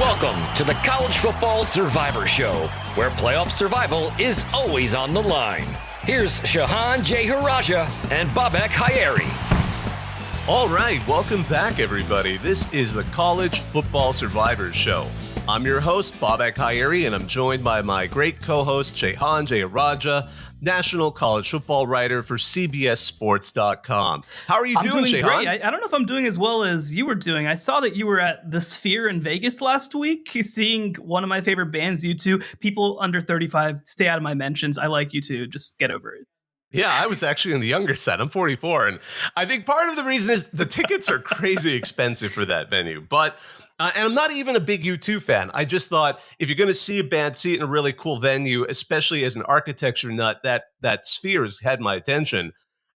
Welcome to the College Football Survivor Show, where playoff survival is always on the line. Here's Shehan Jeyarajah and Bobak Hayeri. All right, welcome back, everybody. This is the College Football Survivor Show. I'm your host, Bobak Hayeri, and I'm joined by my great co-host, Shehan Jeyarajah, national college football writer for CBSSports.com. How are you doing, Shehan? Great. I don't know if I'm doing as well as you were doing. I saw that you were at the Sphere in Vegas last week, seeing one of my favorite bands, U2. People under 35, stay out of my mentions. I like U2. Just get over it. Yeah, I was actually in the younger side. I'm 44, and I think part of the reason is the tickets are crazy expensive for that venue. But and I'm not even a big U2 fan. I just thought if you're going to see a band, see it in a really cool venue, especially as an architecture nut, that Sphere has had my attention,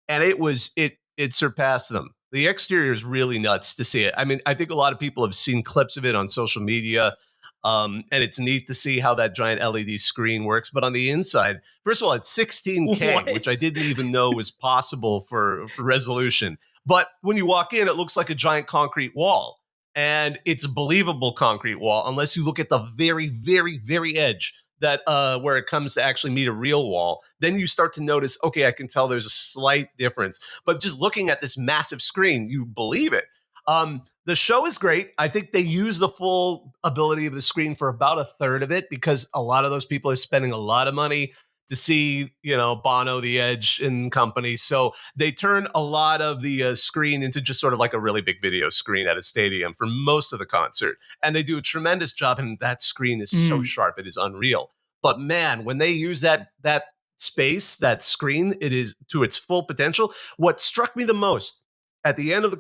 and it surpassed them. The exterior is really nuts to see it. I mean, I think a lot of people have seen clips of it on social media. And it's neat to see how that giant LED screen works. But on the inside, first of all, it's 16K, which I didn't even know was possible for resolution. But when you walk in, it looks like a giant concrete wall. And it's a believable concrete wall, unless you look at the very, very, very edge that where it comes to actually meet a real wall. Then you start to notice, okay, I can tell there's a slight difference. But just looking at this massive screen, you believe it. The show is great. I think they use the full ability of the screen for about a third of it because a lot of those people are spending a lot of money to see, Bono, The Edge and company. So they turn a lot of the screen into just sort of like a really big video screen at a stadium for most of the concert. And they do a tremendous job. And that screen is so sharp. It is unreal. But man, when they use that space, that screen, it is to its full potential. What struck me the most, at the end of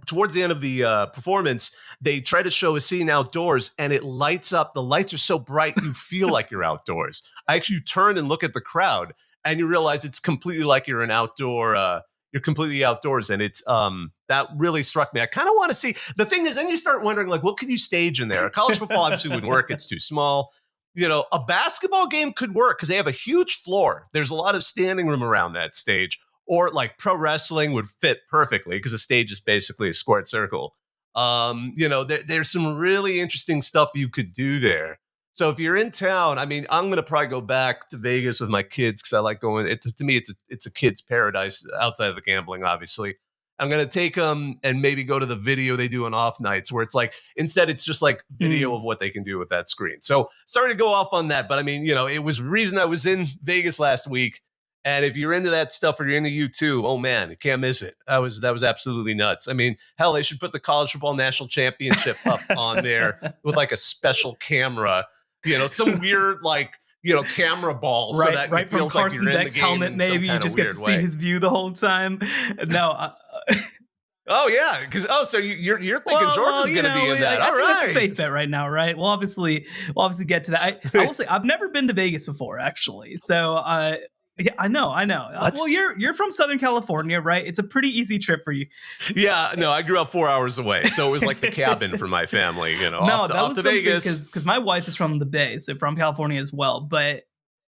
towards the end of the performance, they try to show a scene outdoors, and it lights up. The lights are so bright, you feel like you're outdoors. I actually turn and look at the crowd, and you realize it's completely like you're an outdoor. You're completely outdoors, and it's that really struck me. I kind of want to see. The thing is, then you start wondering, like, what could you stage in there? College football obviously wouldn't work; it's too small. A basketball game could work because they have a huge floor. There's a lot of standing room around that stage. Or like pro wrestling would fit perfectly because the stage is basically a squared circle. There's some really interesting stuff you could do there. So if you're in town, I mean, I'm going to probably go back to Vegas with my kids because I like going. To me, it's a kid's paradise outside of the gambling, obviously. I'm going to take them and maybe go to the video they do on off nights where it's like, instead it's just like video of what they can do with that screen. So sorry to go off on that, but I mean, it was the reason I was in Vegas last week. And if you're into that stuff or you're into U2, oh man, you can't miss it. That was absolutely nuts. I mean, hell, they should put the College Football National Championship up on there with like a special camera, some weird camera ball, right, so that right it feels from like Carson you're Beck's in the game helmet. Maybe you just get to see his view the whole time. No. Oh yeah, because so you're thinking Jordan's going to be in that. All right, that's a safe bet right now, right? We'll obviously get to that. I will say I've never been to Vegas before, actually. So yeah, I know. What? Well, you're from Southern California, right? It's a pretty easy trip for you. Yeah, no, I grew up 4 hours away, so it was like the cabin for my family. Off to Vegas because my wife is from the Bay, so from California as well. But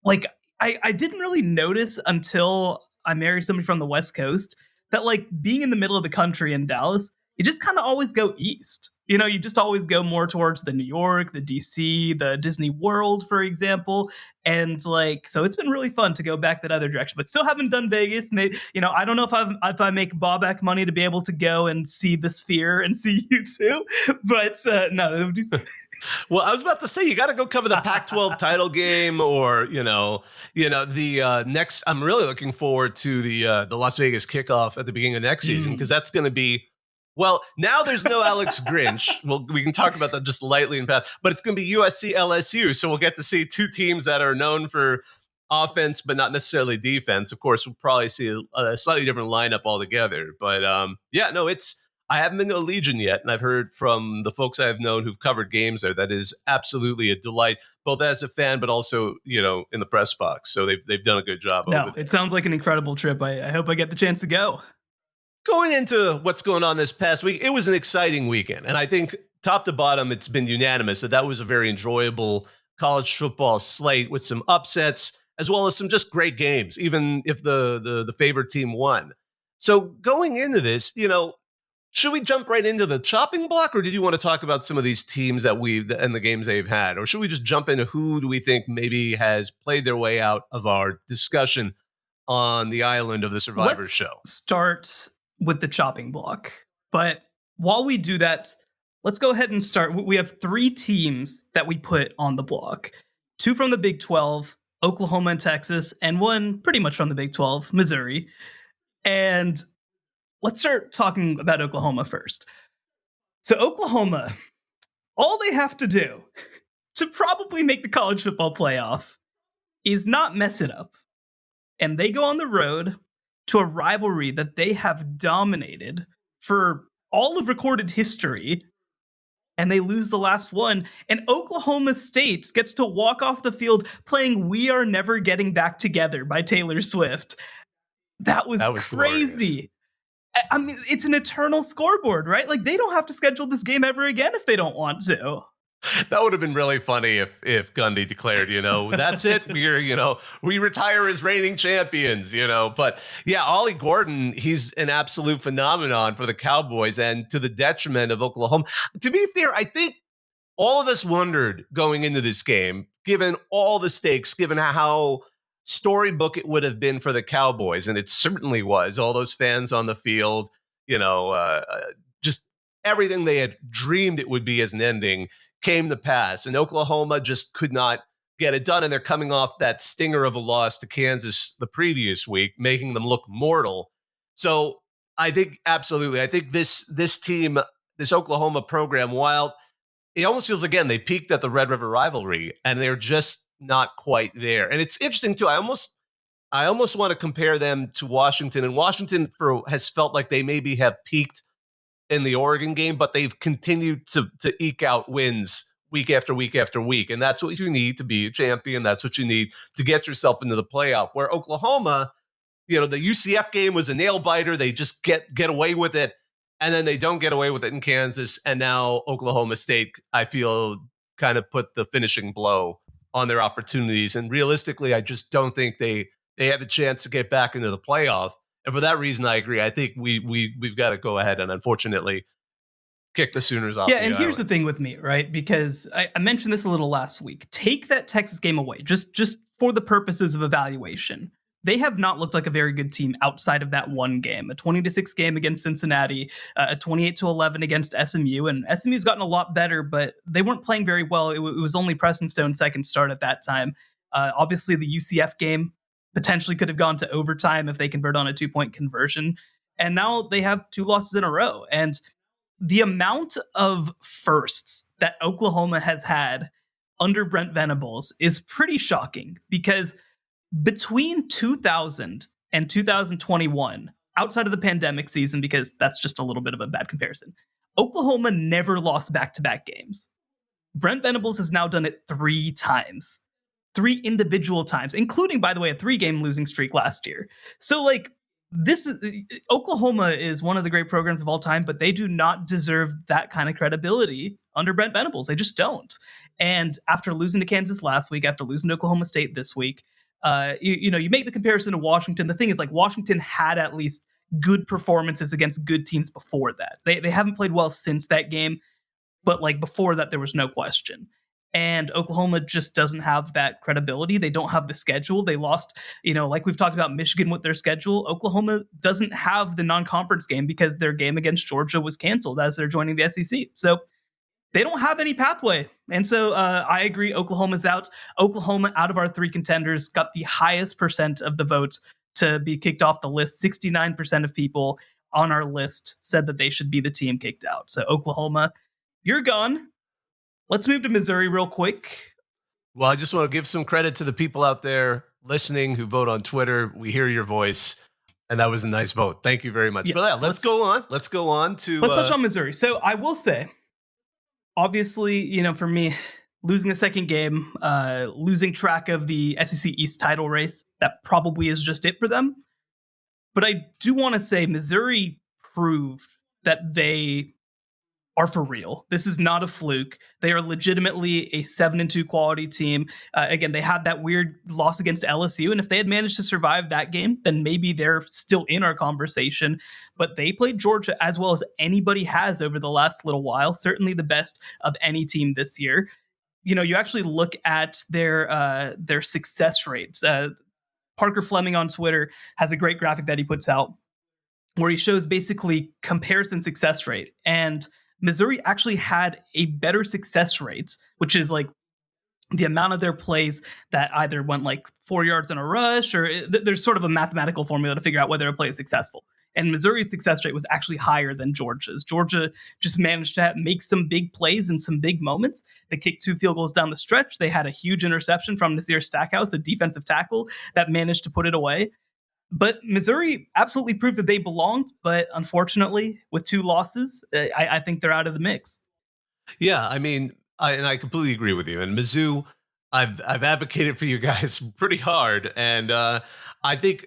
like, I didn't really notice until I married somebody from the West Coast that like being in the middle of the country in Dallas, you just kind of always go east. You just always go more towards the New York, the DC, the Disney World, for example. And so it's been really fun to go back that other direction, but still haven't done Vegas. I don't know if I make Bobak money to be able to go and see the Sphere and see U2, but no. It would be... Well, I was about to say, you got to go cover the Pac-12 title game or, the next, I'm really looking forward to the Las Vegas kickoff at the beginning of next season, because that's going to be, well, now there's no Alex Grinch. Well, we can talk about that just lightly in past, but it's going to be USC LSU. So we'll get to see two teams that are known for offense, but not necessarily defense. Of course, we'll probably see a slightly different lineup altogether. But I haven't been to Allegiant yet, and I've heard from the folks I've known who've covered games there that is absolutely a delight, both as a fan, but also in the press box. So they've done a good job. No, it sounds like an incredible trip. I hope I get the chance to go. Going into what's going on this past week, it was an exciting weekend. And I think top to bottom, it's been unanimous that was a very enjoyable college football slate with some upsets, as well as some just great games, even if the favorite team won. So going into this, Should we jump right into the chopping block, or did you want to talk about some of these teams that and the games they've had? Or should we just jump into who do we think maybe has played their way out of our discussion on the island of the Survivor show? Start with the chopping block. But while we do that, let's go ahead and start. We have 3 teams that we put on the block. 2 from the Big 12, Oklahoma and Texas, and 1 pretty much from the Big 12, Missouri. And let's start talking about Oklahoma first. So Oklahoma, all they have to do to probably make the college football playoff is not mess it up. And they go on the road to a rivalry that they have dominated for all of recorded history, and they lose the last one. And Oklahoma State gets to walk off the field playing "We Are Never Getting Back Together" by Taylor Swift. That was crazy. Glorious. I mean, it's an eternal scoreboard, right? Like, they don't have to schedule this game ever again if they don't want to. That would have been really funny if Gundy declared, that's it. We retire as reigning champions, But yeah, Ollie Gordon, he's an absolute phenomenon for the Cowboys and to the detriment of Oklahoma. To be fair, I think all of us wondered going into this game, given all the stakes, given how storybook it would have been for the Cowboys, and it certainly was. All those fans on the field, just everything they had dreamed it would be as an ending came to pass, and Oklahoma just could not get it done. And they're coming off that stinger of a loss to Kansas the previous week, making them look mortal. So I think absolutely, I think this team, this Oklahoma program, while it almost feels again they peaked at the Red River rivalry, and they're just not quite there. And it's interesting too. I almost want to compare them to Washington, and Washington has felt like they maybe have peaked in the Oregon game, but they've continued to eke out wins week after week after week. And that's what you need to be a champion. That's what you need to get yourself into the playoff. Where Oklahoma, the UCF game was a nail biter. They just get away with it. And then they don't get away with it in Kansas. And now Oklahoma State, I feel, kind of put the finishing blow on their opportunities. And realistically, I just don't think they have a chance to get back into the playoff. And for that reason, I agree. I think we've got to go ahead and unfortunately kick the Sooners off. Yeah, and here's the thing with me, right? Because I mentioned this a little last week. Take that Texas game away, just for the purposes of evaluation. They have not looked like a very good team outside of that one game, a 20-6 game against Cincinnati, a 28-11 against SMU. And SMU's gotten a lot better, but they weren't playing very well. It was only Preston Stone's second start at that time. Obviously, the UCF game potentially could have gone to overtime if they convert on a 2-point conversion. And now they have 2 losses in a row. And the amount of firsts that Oklahoma has had under Brent Venables is pretty shocking, because between 2000 and 2021, outside of the pandemic season, because that's just a little bit of a bad comparison, Oklahoma never lost back-to-back games. Brent Venables has now done it 3 times. 3 individual times, including, by the way, a 3-game losing streak last year. So, Oklahoma is one of the great programs of all time, but they do not deserve that kind of credibility under Brent Venables. They just don't. And after losing to Kansas last week, after losing to Oklahoma State this week, you make the comparison to Washington. The thing is, Washington had at least good performances against good teams before that. They haven't played well since that game, but before that, there was no question. And Oklahoma just doesn't have that credibility. They don't have the schedule. They lost, like we've talked about Michigan with their schedule. Oklahoma doesn't have the non-conference game because their game against Georgia was canceled as they're joining the SEC. So they don't have any pathway. And so I agree, Oklahoma's out. Oklahoma, out of our 3 contenders, got the highest percent of the votes to be kicked off the list. 69% of people on our list said that they should be the team kicked out. So Oklahoma, you're gone. Let's move to Missouri real quick. Well, I just want to give some credit to the people out there listening who vote on Twitter. We hear your voice, and that was a nice vote. Thank you very much. Yes, but yeah, let's go on. Let's touch on Missouri. So I will say, obviously, for me, losing a second game, losing track of the SEC East title race, that probably is just it for them. But I do want to say Missouri proved that they are for real. This is not a fluke. They are legitimately a 7-2 quality team. Again, they had that weird loss against LSU, and if they had managed to survive that game, then maybe they're still in our conversation. But they played Georgia as well as anybody has over the last little while, certainly the best of any team this year. You actually look at their success rates. Parker Fleming on Twitter has a great graphic that he puts out where he shows basically comparison success rate. And Missouri actually had a better success rate, which is like the amount of their plays that either went like 4 yards in a rush, or there's sort of a mathematical formula to figure out whether a play is successful. And Missouri's success rate was actually higher than Georgia's. Georgia just managed to make some big plays in some big moments. They kicked 2 field goals down the stretch. They had a huge interception from Nasir Stackhouse, a defensive tackle, that managed to put it away. But Missouri absolutely proved that they belonged. But unfortunately, with 2 losses, I think they're out of the mix. Yeah, I mean, I completely agree with you. And Mizzou, I've advocated for you guys pretty hard, and I think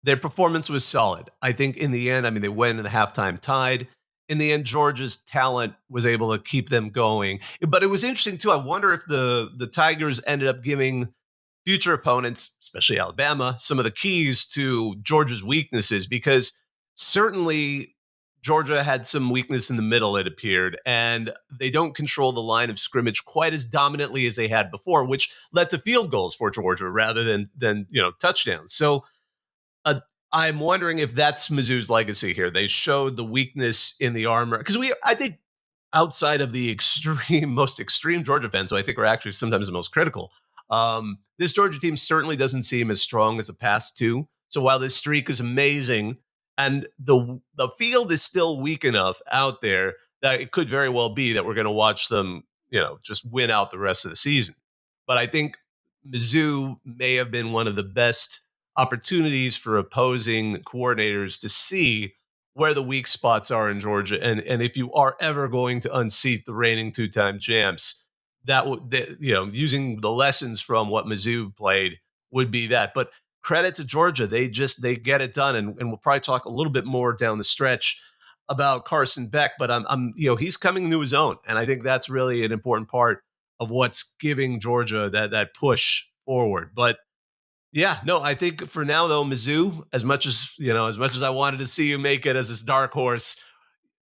their performance was solid. I think in the end, I mean, they went in the halftime tied. In the end, Georgia's talent was able to keep them going. But it was interesting too. I wonder if the Tigers ended up giving future opponents, especially Alabama, some of the keys to Georgia's weaknesses, because certainly Georgia had some weakness in the middle, it appeared, and they don't control the line of scrimmage quite as dominantly as they had before, which led to field goals for Georgia rather than touchdowns. So I'm wondering if that's Mizzou's legacy here. They showed the weakness in the armor, because I think outside of the most extreme Georgia fans, who I think are actually sometimes the most critical, this Georgia team certainly doesn't seem as strong as the past 2. So while this streak is amazing, and the field is still weak enough out there that it could very well be that we're going to watch them, just win out the rest of the season. But I think Mizzou may have been one of the best opportunities for opposing coordinators to see where the weak spots are in Georgia. And if you are ever going to unseat the reigning 2-time champs, that would, using the lessons from what Mizzou played would be that. But credit to Georgia. They get it done. And we'll probably talk a little bit more down the stretch about Carson Beck, but he's coming into his own. And I think that's really an important part of what's giving Georgia that push forward. But yeah, no, I think for now though, Mizzou, as much as I wanted to see you make it as this dark horse,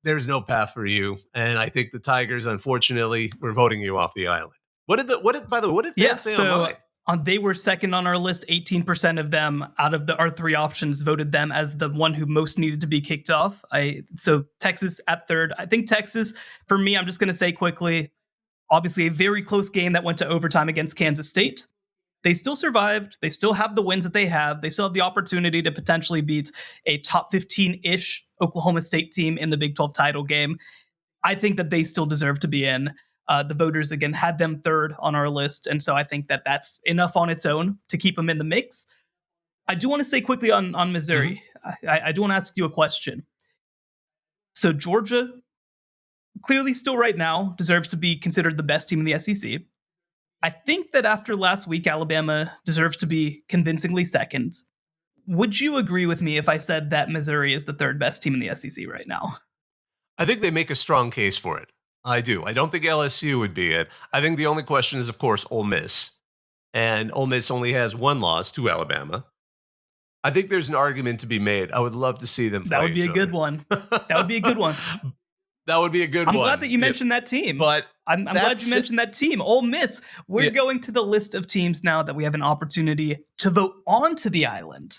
there's no path for you. And I think the Tigers, unfortunately, we're voting you off the island. What did fans say online? They were second on our list. 18% of them out of our 3 options voted them as the one who most needed to be kicked off. So Texas at third. I think Texas, for me, I'm just going to say quickly, obviously a very close game that went to overtime against Kansas State. They still survived. They still have the wins that they have. They still have the opportunity to potentially beat a top 15-ish Oklahoma State team in the Big 12 title game. I think that they still deserve to be in. The voters, again, had them third on our list. And so I think that that's enough on its own to keep them in the mix. I do want to say quickly on Missouri, I do want to ask you a question. So Georgia, clearly still right now, deserves to be considered the best team in the SEC. I think that after last week, Alabama deserves to be convincingly second. Would you agree with me if I said that Missouri is the 3rd best team in the SEC right now? I think they make a strong case for it. I do. I don't think LSU would be it. I think the only question is, of course, Ole Miss. And Ole Miss only has 1 loss to Alabama. I think there's an argument to be made. I would love to see them play That would be a good one. That would be a good one. That would be a good one. I'm glad that you mentioned that team. But I'm glad you mentioned that team. Ole Miss. We're going to the list of teams now that we have an opportunity to vote onto the island.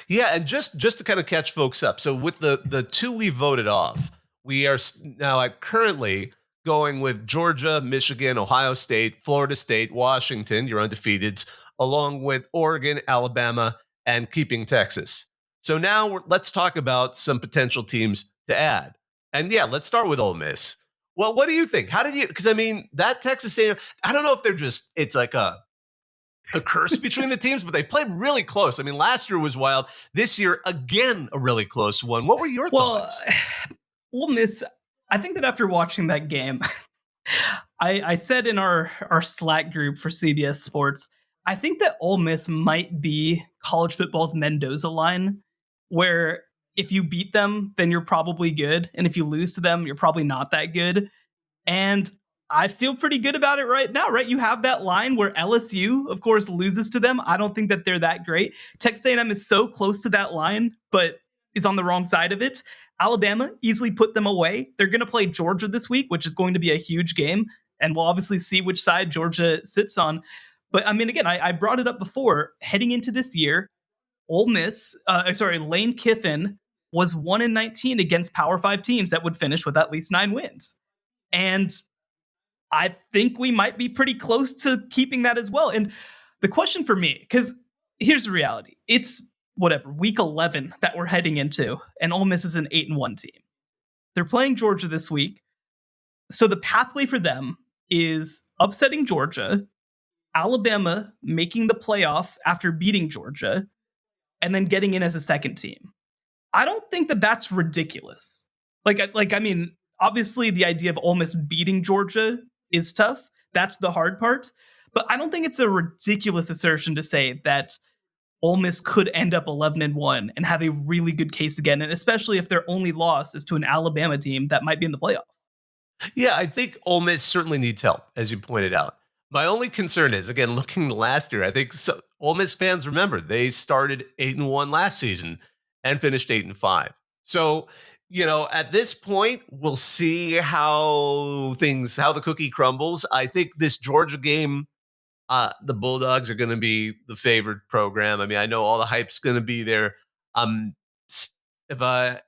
Yeah, and just to kind of catch folks up. So with the 2 we voted off, we are now currently going with Georgia, Michigan, Ohio State, Florida State, Washington, your undefeateds, along with Oregon, Alabama, and keeping Texas. So now let's talk about some potential teams to add. And yeah, let's start with Ole Miss. Well, what do you think? Because I mean, that Texas A&M, I don't know if it's like a curse between the teams, but they played really close. I mean, last year was wild. This year, again, a really close one. What were your thoughts? Ole Miss, I think that after watching that game, I said in our Slack group for CBS Sports, I think that Ole Miss might be college football's Mendoza line, where if you beat them, then you're probably good. And if you lose to them, you're probably not that good. And I feel pretty good about it right now, right? You have that line where LSU, of course, loses to them. I don't think that they're that great. Texas A&M is so close to that line, but is on the wrong side of it. Alabama easily put them away. They're going to play Georgia this week, which is going to be a huge game. And we'll obviously see which side Georgia sits on. But I mean, again, I brought it up before. Heading into this year, Lane Kiffin was 1-19 against Power 5 teams that would finish with at least 9 wins. And I think we might be pretty close to keeping that as well. And the question for me, because here's the reality. It's week 11 that we're heading into, and Ole Miss is an 8-1 team. They're playing Georgia this week. So the pathway for them is upsetting Georgia, Alabama making the playoff after beating Georgia, and then getting in as a second team. I don't think that that's ridiculous. I mean, obviously the idea of Ole Miss beating Georgia is tough. That's the hard part. But I don't think it's a ridiculous assertion to say that Ole Miss could end up 11-1 and have a really good case again, and especially if their only loss is to an Alabama team that might be in the playoff. Yeah, I think Ole Miss certainly needs help, as you pointed out. My only concern is, again, looking last year, I think Ole Miss fans remember they started 8-1 last season and finished 8-5. So, at this point, we'll see how the cookie crumbles. I think this Georgia game, the Bulldogs are going to be the favored program. I mean, I know all the hype's going to be there. If I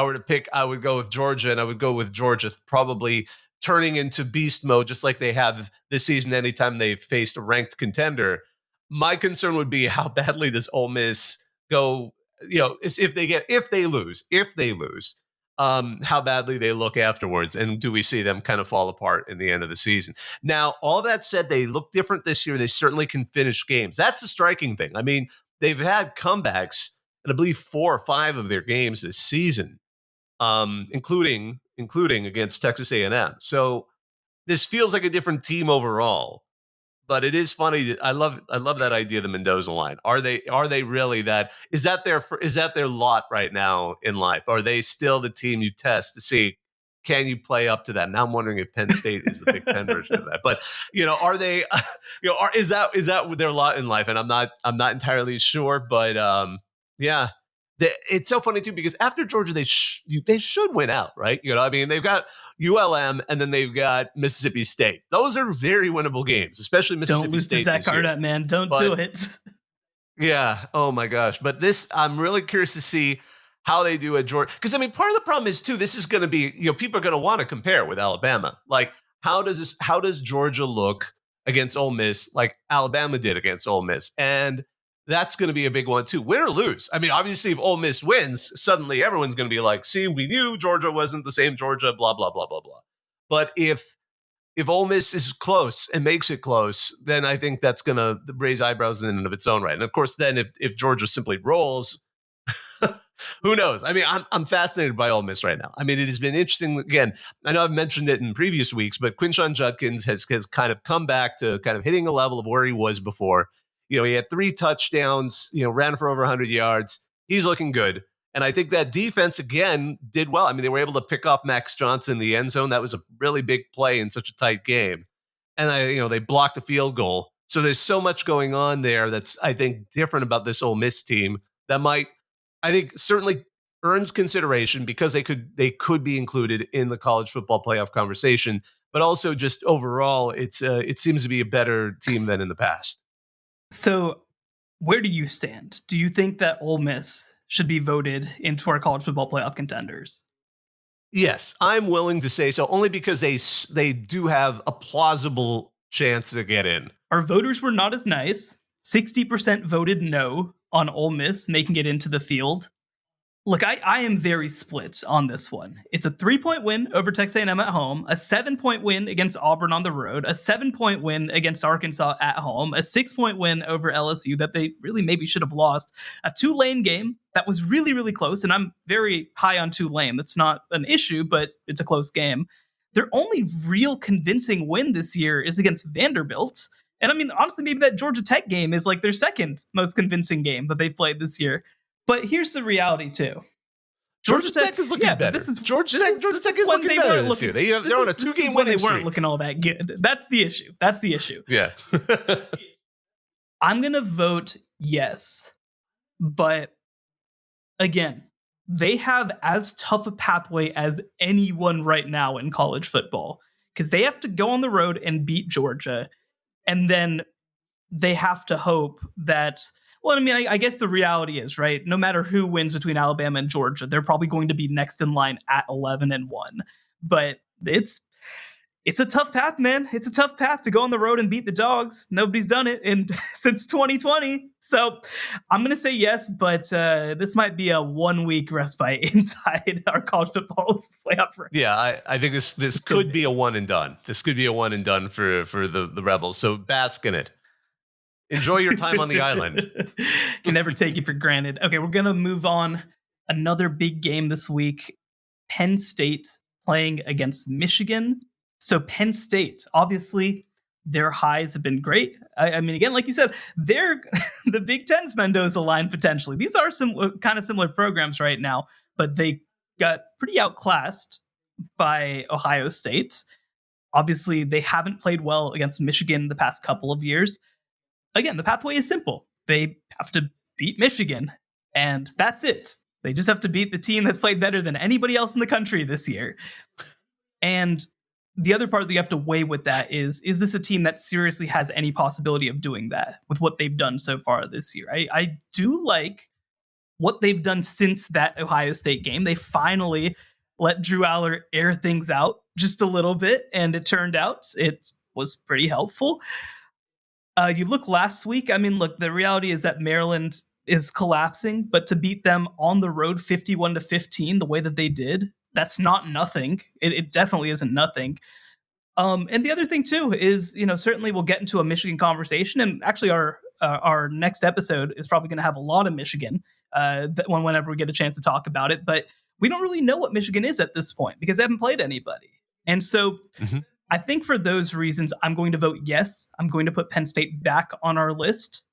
were to pick, I would go with Georgia, and I would go with Georgia probably turning into beast mode, just like they have this season anytime they've faced a ranked contender. My concern would be how badly does Ole Miss go, if they lose, how badly they look afterwards. And do we see them kind of fall apart in the end of the season? Now, all that said, they look different this year. They certainly can finish games. That's a striking thing. I mean, they've had comebacks in, I believe, 4 or 5 of their games this season, including against Texas A&M. So this feels like a different team overall. But it is funny. I love that idea of the Mendoza line. Are they really that? Is that their lot right now in life? Are they still the team you test to see, can you play up to that? Now I'm wondering if Penn State is the Big Ten version of that. But are they? Is that their lot in life? And I'm not entirely sure. But yeah. It's so funny too, because after Georgia, they should win out, right? I mean, they've got ULM and then they've got Mississippi State. Those are very winnable games, especially Mississippi State. Don't lose to Zach Arnett, man. Don't do it. Yeah. Oh my gosh. But I'm really curious to see how they do at Georgia. Because I mean, part of the problem is too, this is going to be, people are going to want to compare with Alabama. Like, how does Georgia look against Ole Miss like Alabama did against Ole Miss? And that's going to be a big one too, win or lose. I mean, obviously, if Ole Miss wins, suddenly everyone's going to be like, see, we knew Georgia wasn't the same Georgia, blah, blah, blah, blah, blah. But if Ole Miss is close and makes it close, then I think that's going to raise eyebrows in and of its own right. And of course, then if Georgia simply rolls, who knows? I mean, I'm fascinated by Ole Miss right now. I mean, it has been interesting. Again, I know I've mentioned it in previous weeks, but Quinshon Judkins has kind of come back to kind of hitting a level of where he was before. He had 3 touchdowns, ran for over 100 yards. He's looking good. And I think that defense, again, did well. I mean, they were able to pick off Max Johnson in the end zone. That was a really big play in such a tight game. And, they blocked a field goal. So there's so much going on there that's, I think, different about this Ole Miss team that I think, certainly earns consideration because they could be included in the college football playoff conversation. But also just overall, it seems to be a better team than in the past. So where do you stand? Do you think that Ole Miss should be voted into our college football playoff contenders? Yes, I'm willing to say so, only because they do have a plausible chance to get in. Our voters were not as nice. 60% voted no on Ole Miss making it into the field. Look, I am very split on this one. It's a 3-point win over Texas A&M at home, a 7-point win against Auburn on the road, a 7-point win against Arkansas at home, a 6-point win over LSU that they really maybe should have lost, a Tulane game that was really, really close, and I'm very high on Tulane. That's not an issue, but it's a close game. Their only real convincing win this year is against Vanderbilt. And I mean, honestly, maybe that Georgia Tech game is like their second most convincing game that they've played this year. But here's the reality, too. Georgia Tech is looking better. This is Georgia Tech is looking better this year. They're on a 2-game winning streak. They weren't looking all that good. That's the issue. Yeah. I'm going to vote yes. But again, they have as tough a pathway as anyone right now in college football because they have to go on the road and beat Georgia. And then they have to hope that, well, I mean, I guess the reality is, right, no matter who wins between Alabama and Georgia, they're probably going to be next in line at 11-1. But it's a tough path, man. It's a tough path to go on the road and beat the Dogs. Nobody's done it since 2020. So I'm going to say yes, but this might be a 1-week respite inside our college football playoff race. Yeah, I think this could be a one and done. This could be a one and done for the Rebels. So bask in it. Enjoy your time on the island. Can never take you for granted. Okay, we're going to move on. Another big game this week. Penn State playing against Michigan. So Penn State, obviously, their highs have been great. I mean, again, like you said, they're the Big Ten's Mendoza line potentially. These are some kind of similar programs right now, but they got pretty outclassed by Ohio State. Obviously, they haven't played well against Michigan the past couple of years. Again, the pathway is simple. They have to beat Michigan, and that's it. They just have to beat the team that's played better than anybody else in the country this year. And the other part that you have to weigh with that is this a team that seriously has any possibility of doing that with what they've done so far this year? I do like what they've done since that Ohio State game. They finally let Drew Allar air things out just a little bit, and it turned out it was pretty helpful. You look last week, I mean, look, the reality is that Maryland is collapsing, but to beat them on the road 51-15 the way that they did, that's not nothing. It definitely isn't nothing. And the other thing, too, is, certainly we'll get into a Michigan conversation. And actually, our next episode is probably going to have a lot of Michigan whenever we get a chance to talk about it. But we don't really know what Michigan is at this point because they haven't played anybody. And so I think for those reasons, I'm going to vote yes. I'm going to put Penn State back on our list.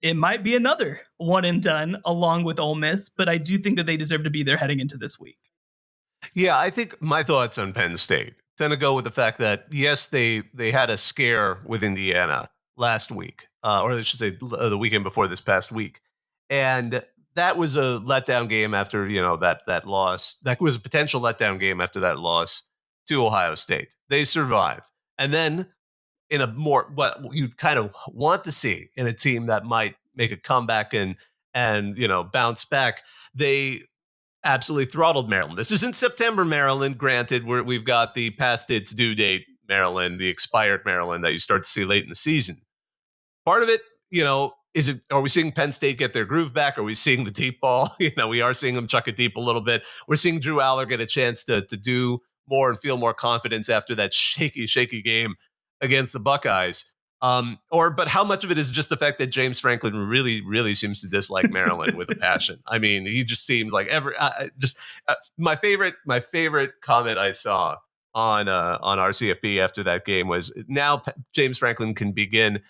It might be another one and done along with Ole Miss, but I do think that they deserve to be there heading into this week. Yeah, I think my thoughts on Penn State tend to go with the fact that, yes, they had a scare with Indiana last week, or I should say the weekend before this past week. And that was a letdown game after, that loss. That was a potential letdown game after that loss to Ohio State. They survived. And then in a more what you'd kind of want to see in a team that might make a comeback and bounce back, they absolutely throttled Maryland. This isn't September Maryland, granted, where we've got the past its due date Maryland, the expired Maryland that you start to see late in the season. Part of it, are we seeing Penn State get their groove back? Are we seeing the deep ball? We are seeing them chuck it deep a little bit. We're seeing Drew Allar get a chance to do more and feel more confidence after that shaky game against the Buckeyes. But how much of it is just the fact that James Franklin really, really seems to dislike Maryland with a passion? I mean, he just seems like my favorite comment I saw on our CFP after that game was, now James Franklin can begin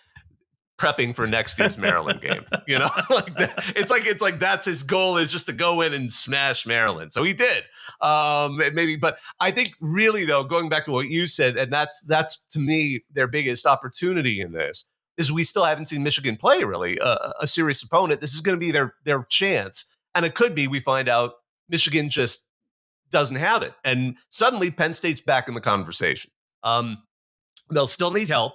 prepping for next year's Maryland game. Like that. It's like that's his goal, is just to go in and smash Maryland. So he did. Maybe, but I think really though, going back to what you said, and that's to me their biggest opportunity in this, is we still haven't seen Michigan play really a serious opponent. This is going to be their chance, and it could be we find out Michigan just doesn't have it, and suddenly Penn State's back in the conversation. They'll still need help,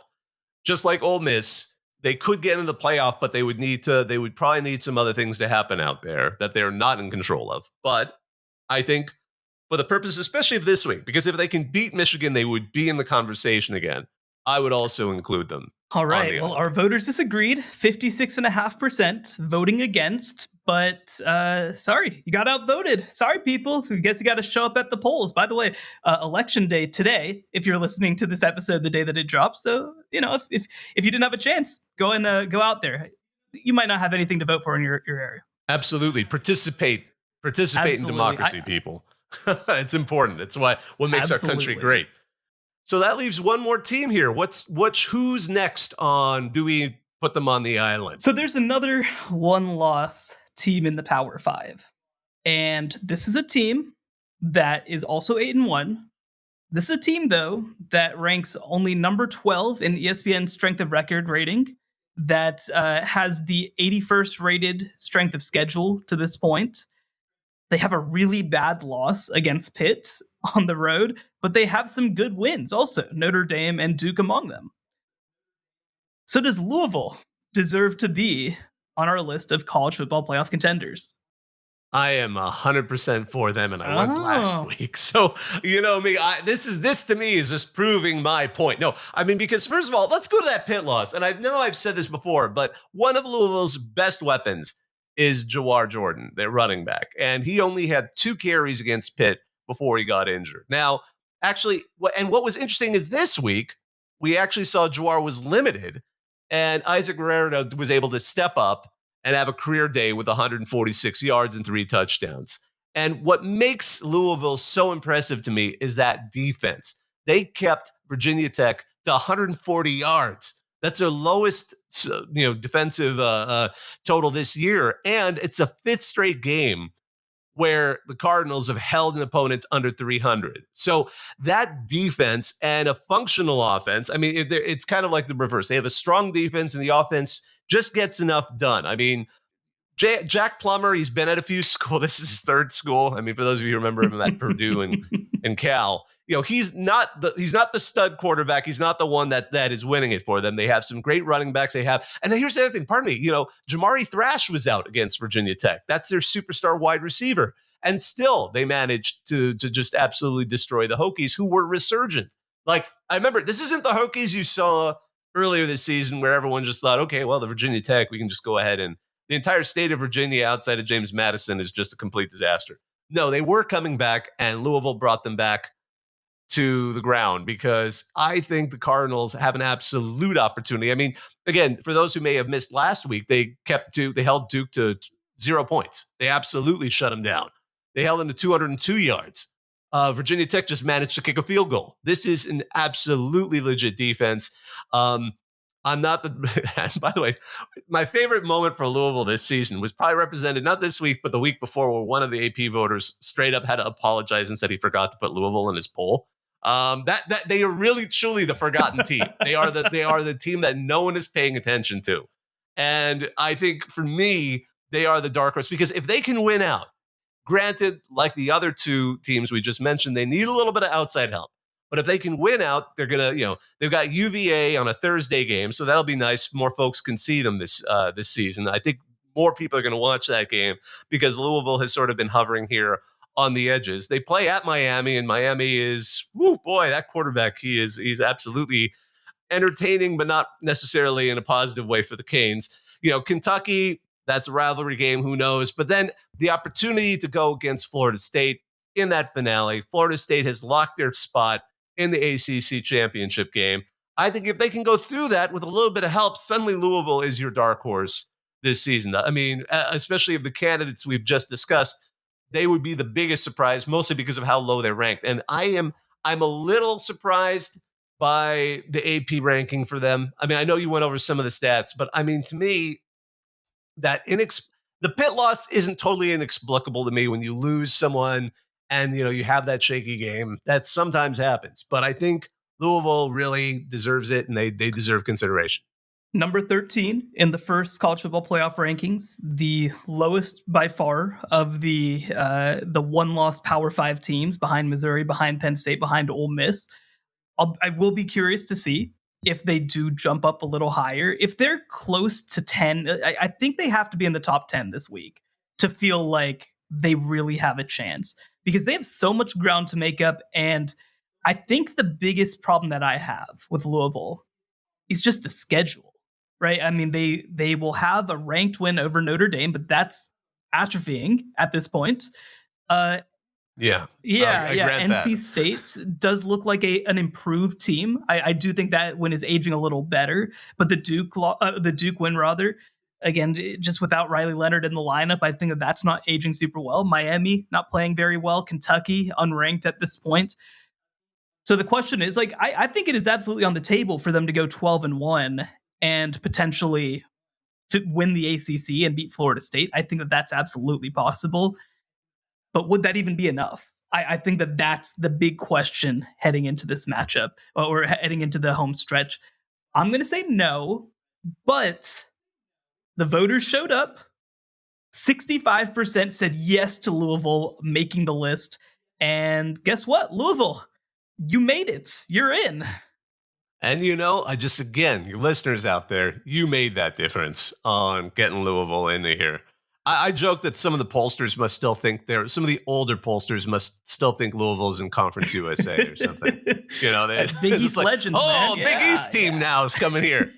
just like Ole Miss. They could get into the playoff, but they would probably need some other things to happen out there that they're not in control of. But I think for the purpose, especially of this week, because if they can beat Michigan, they would be in the conversation again. I would also include them. All right. Well, our voters disagreed. 56.5% voting against. But sorry, you got outvoted. Sorry, people. I guess you got to show up at the polls. By the way, election day today, if you're listening to this episode the day that it drops. So, if you didn't have a chance, go go out there. You might not have anything to vote for in your area. Absolutely. Participate in democracy, people. It's important. It's what makes our country great. So that leaves one more team here. Who's next on? Do we put them on the island? So there's another one-loss team in the Power Five, And this is a team that is also 8-1. This is a team, though, that ranks only number 12 in ESPN's strength of record rating, that has the 81st rated strength of schedule to this point. They have a really bad loss against Pitt on the road, but they have some good wins also, Notre Dame and Duke among them. So does Louisville deserve to be on our list of college football playoff contenders? I am 100% for them, and I was last week. So you know me. This to me is just proving my point. No, I mean, because first of all, let's go to that Pitt loss. And I know I've said this before, but one of Louisville's best weapons is Jawar Jordan, their running back, and he only had 2 carries against Pitt before he got injured. Now, actually, what was interesting is this week we actually saw Jawar was limited, and Isaac Guerrero was able to step up and have a career day with 146 yards and 3 touchdowns. And what makes Louisville so impressive to me is that defense. They kept Virginia Tech to 140 yards. That's their lowest, defensive total this year, and it's a 5th straight game where the Cardinals have held an opponent under 300. So that defense and a functional offense, I mean, it's kind of like the reverse. They have a strong defense, and the offense just gets enough done. I mean, Jack Plummer, he's been at a few schools. This is his 3rd school. I mean, for those of you who remember him at Purdue and Cal, he's not the stud quarterback. He's not the one that is winning it for them. They have some great running backs. And then here's the other thing. Pardon me. Jamari Thrash was out against Virginia Tech. That's their superstar wide receiver, and still they managed to just absolutely destroy the Hokies, who were resurgent. Like, I remember, this isn't the Hokies you saw earlier this season where everyone just thought, okay, well, the Virginia Tech, we can just go ahead, and the entire state of Virginia outside of James Madison is just a complete disaster. No, they were coming back, and Louisville brought them back to the ground, because I think the Cardinals have an absolute opportunity. I mean, again, for those who may have missed last week, they held Duke to 0 points. They absolutely shut them down. They held them to 202 yards. Virginia Tech just managed to kick a field goal. This is an absolutely legit defense. I'm not by the way, my favorite moment for Louisville this season was probably represented not this week, but the week before, where one of the AP voters straight up had to apologize and said he forgot to put Louisville in his poll. That they are really truly the forgotten team. They are the team that no one is paying attention to. And I think for me, they are the dark horse, because if they can win out, granted, like the other 2 teams we just mentioned, they need a little bit of outside help. But if they can win out, they're going to, they've got UVA on a Thursday game. So that'll be nice. More folks can see them this season. I think more people are going to watch that game, because Louisville has sort of been hovering here on the edges. They play at Miami, and Miami is, that quarterback, he's absolutely entertaining, but not necessarily in a positive way for the Canes. Kentucky, that's a rivalry game. Who knows? But then the opportunity to go against Florida State in that finale. Florida State has locked their spot in the ACC championship game. I think if they can go through that with a little bit of help, suddenly Louisville is your dark horse this season. I mean, especially of the candidates we've just discussed, they would be the biggest surprise, mostly because of how low they're ranked. And I'm a little surprised by the AP ranking for them. I mean, I know you went over some of the stats, but I mean, to me, the Pitt loss isn't totally inexplicable to me. When you lose someone and you have that shaky game, that sometimes happens. But I think Louisville really deserves it, and they deserve consideration. Number 13 in the first college football playoff rankings, the lowest by far of the 1-loss Power 5 teams, behind Missouri, behind Penn State, behind Ole Miss. I will be curious to see if they do jump up a little higher. If they're close to 10, I think they have to be in the top 10 this week to feel like they really have a chance, because they have so much ground to make up. And I think the biggest problem that I have with Louisville is just the schedule, right? I mean, they will have a ranked win over Notre Dame, but that's atrophying at this point. Yeah. NC State does look like an improved team. I do think that win is aging a little better, but the Duke win, rather, again, just without Riley Leonard in the lineup, I think that's not aging super well. Miami not playing very well. Kentucky unranked at this point. So the question is, like, I think it is absolutely on the table for them to go 12-1 and potentially to win the ACC and beat Florida State. I think that's absolutely possible. But would that even be enough? I think that that's the big question heading into this matchup or heading into the home stretch. I'm going to say no, but the voters showed up. 65% said yes to Louisville making the list. And guess what? Louisville, you made it. You're in. And again, your listeners out there, you made that difference on getting Louisville into here. I joke that some of the pollsters must still think some of the older pollsters must still think Louisville's in Conference USA or something. Big East like, legends, man. Big East team now is coming here.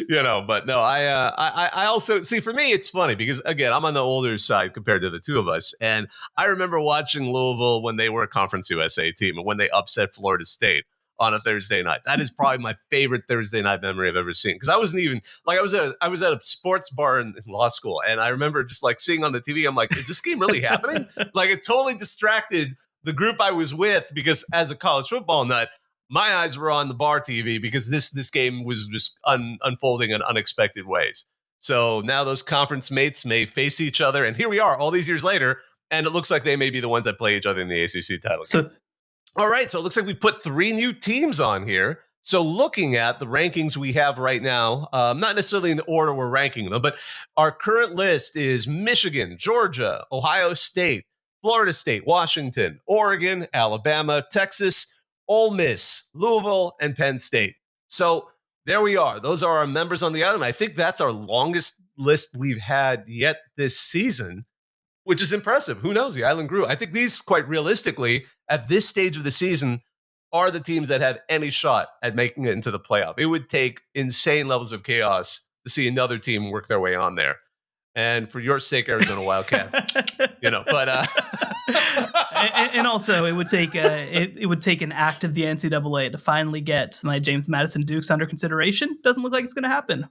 But no, I also see, for me, it's funny because, again, I'm on the older side compared to the two of us. And I remember watching Louisville when they were a Conference USA team and when they upset Florida State on a Thursday night. That is probably my favorite Thursday night memory I've ever seen. Because I wasn't even I was at a sports bar in law school, and I remember just seeing on the TV, I'm like, is this game really happening? It totally distracted the group I was with, because as a college football nut, my eyes were on the bar TV because this game was just unfolding in unexpected ways. So now those conference mates may face each other, and here we are all these years later, and it looks like they may be the ones that play each other in the ACC title game. All right, so it looks like we put 3 new teams on here. So looking at the rankings we have right now, not necessarily in the order we're ranking them, but our current list is Michigan, Georgia, Ohio State, Florida State, Washington, Oregon, Alabama, Texas, Ole Miss, Louisville, and Penn State. So there we are. Those are our members on the island. I think that's our longest list we've had yet this season, which is impressive. Who knows? The island grew. I think these, quite realistically, at this stage of the season, are the teams that have any shot at making it into the playoff. It would take insane levels of chaos to see another team work their way on there. And for your sake, Arizona Wildcats, but and also it would take it would take an act of the NCAA to finally get my James Madison Dukes under consideration. Doesn't look like it's going to happen.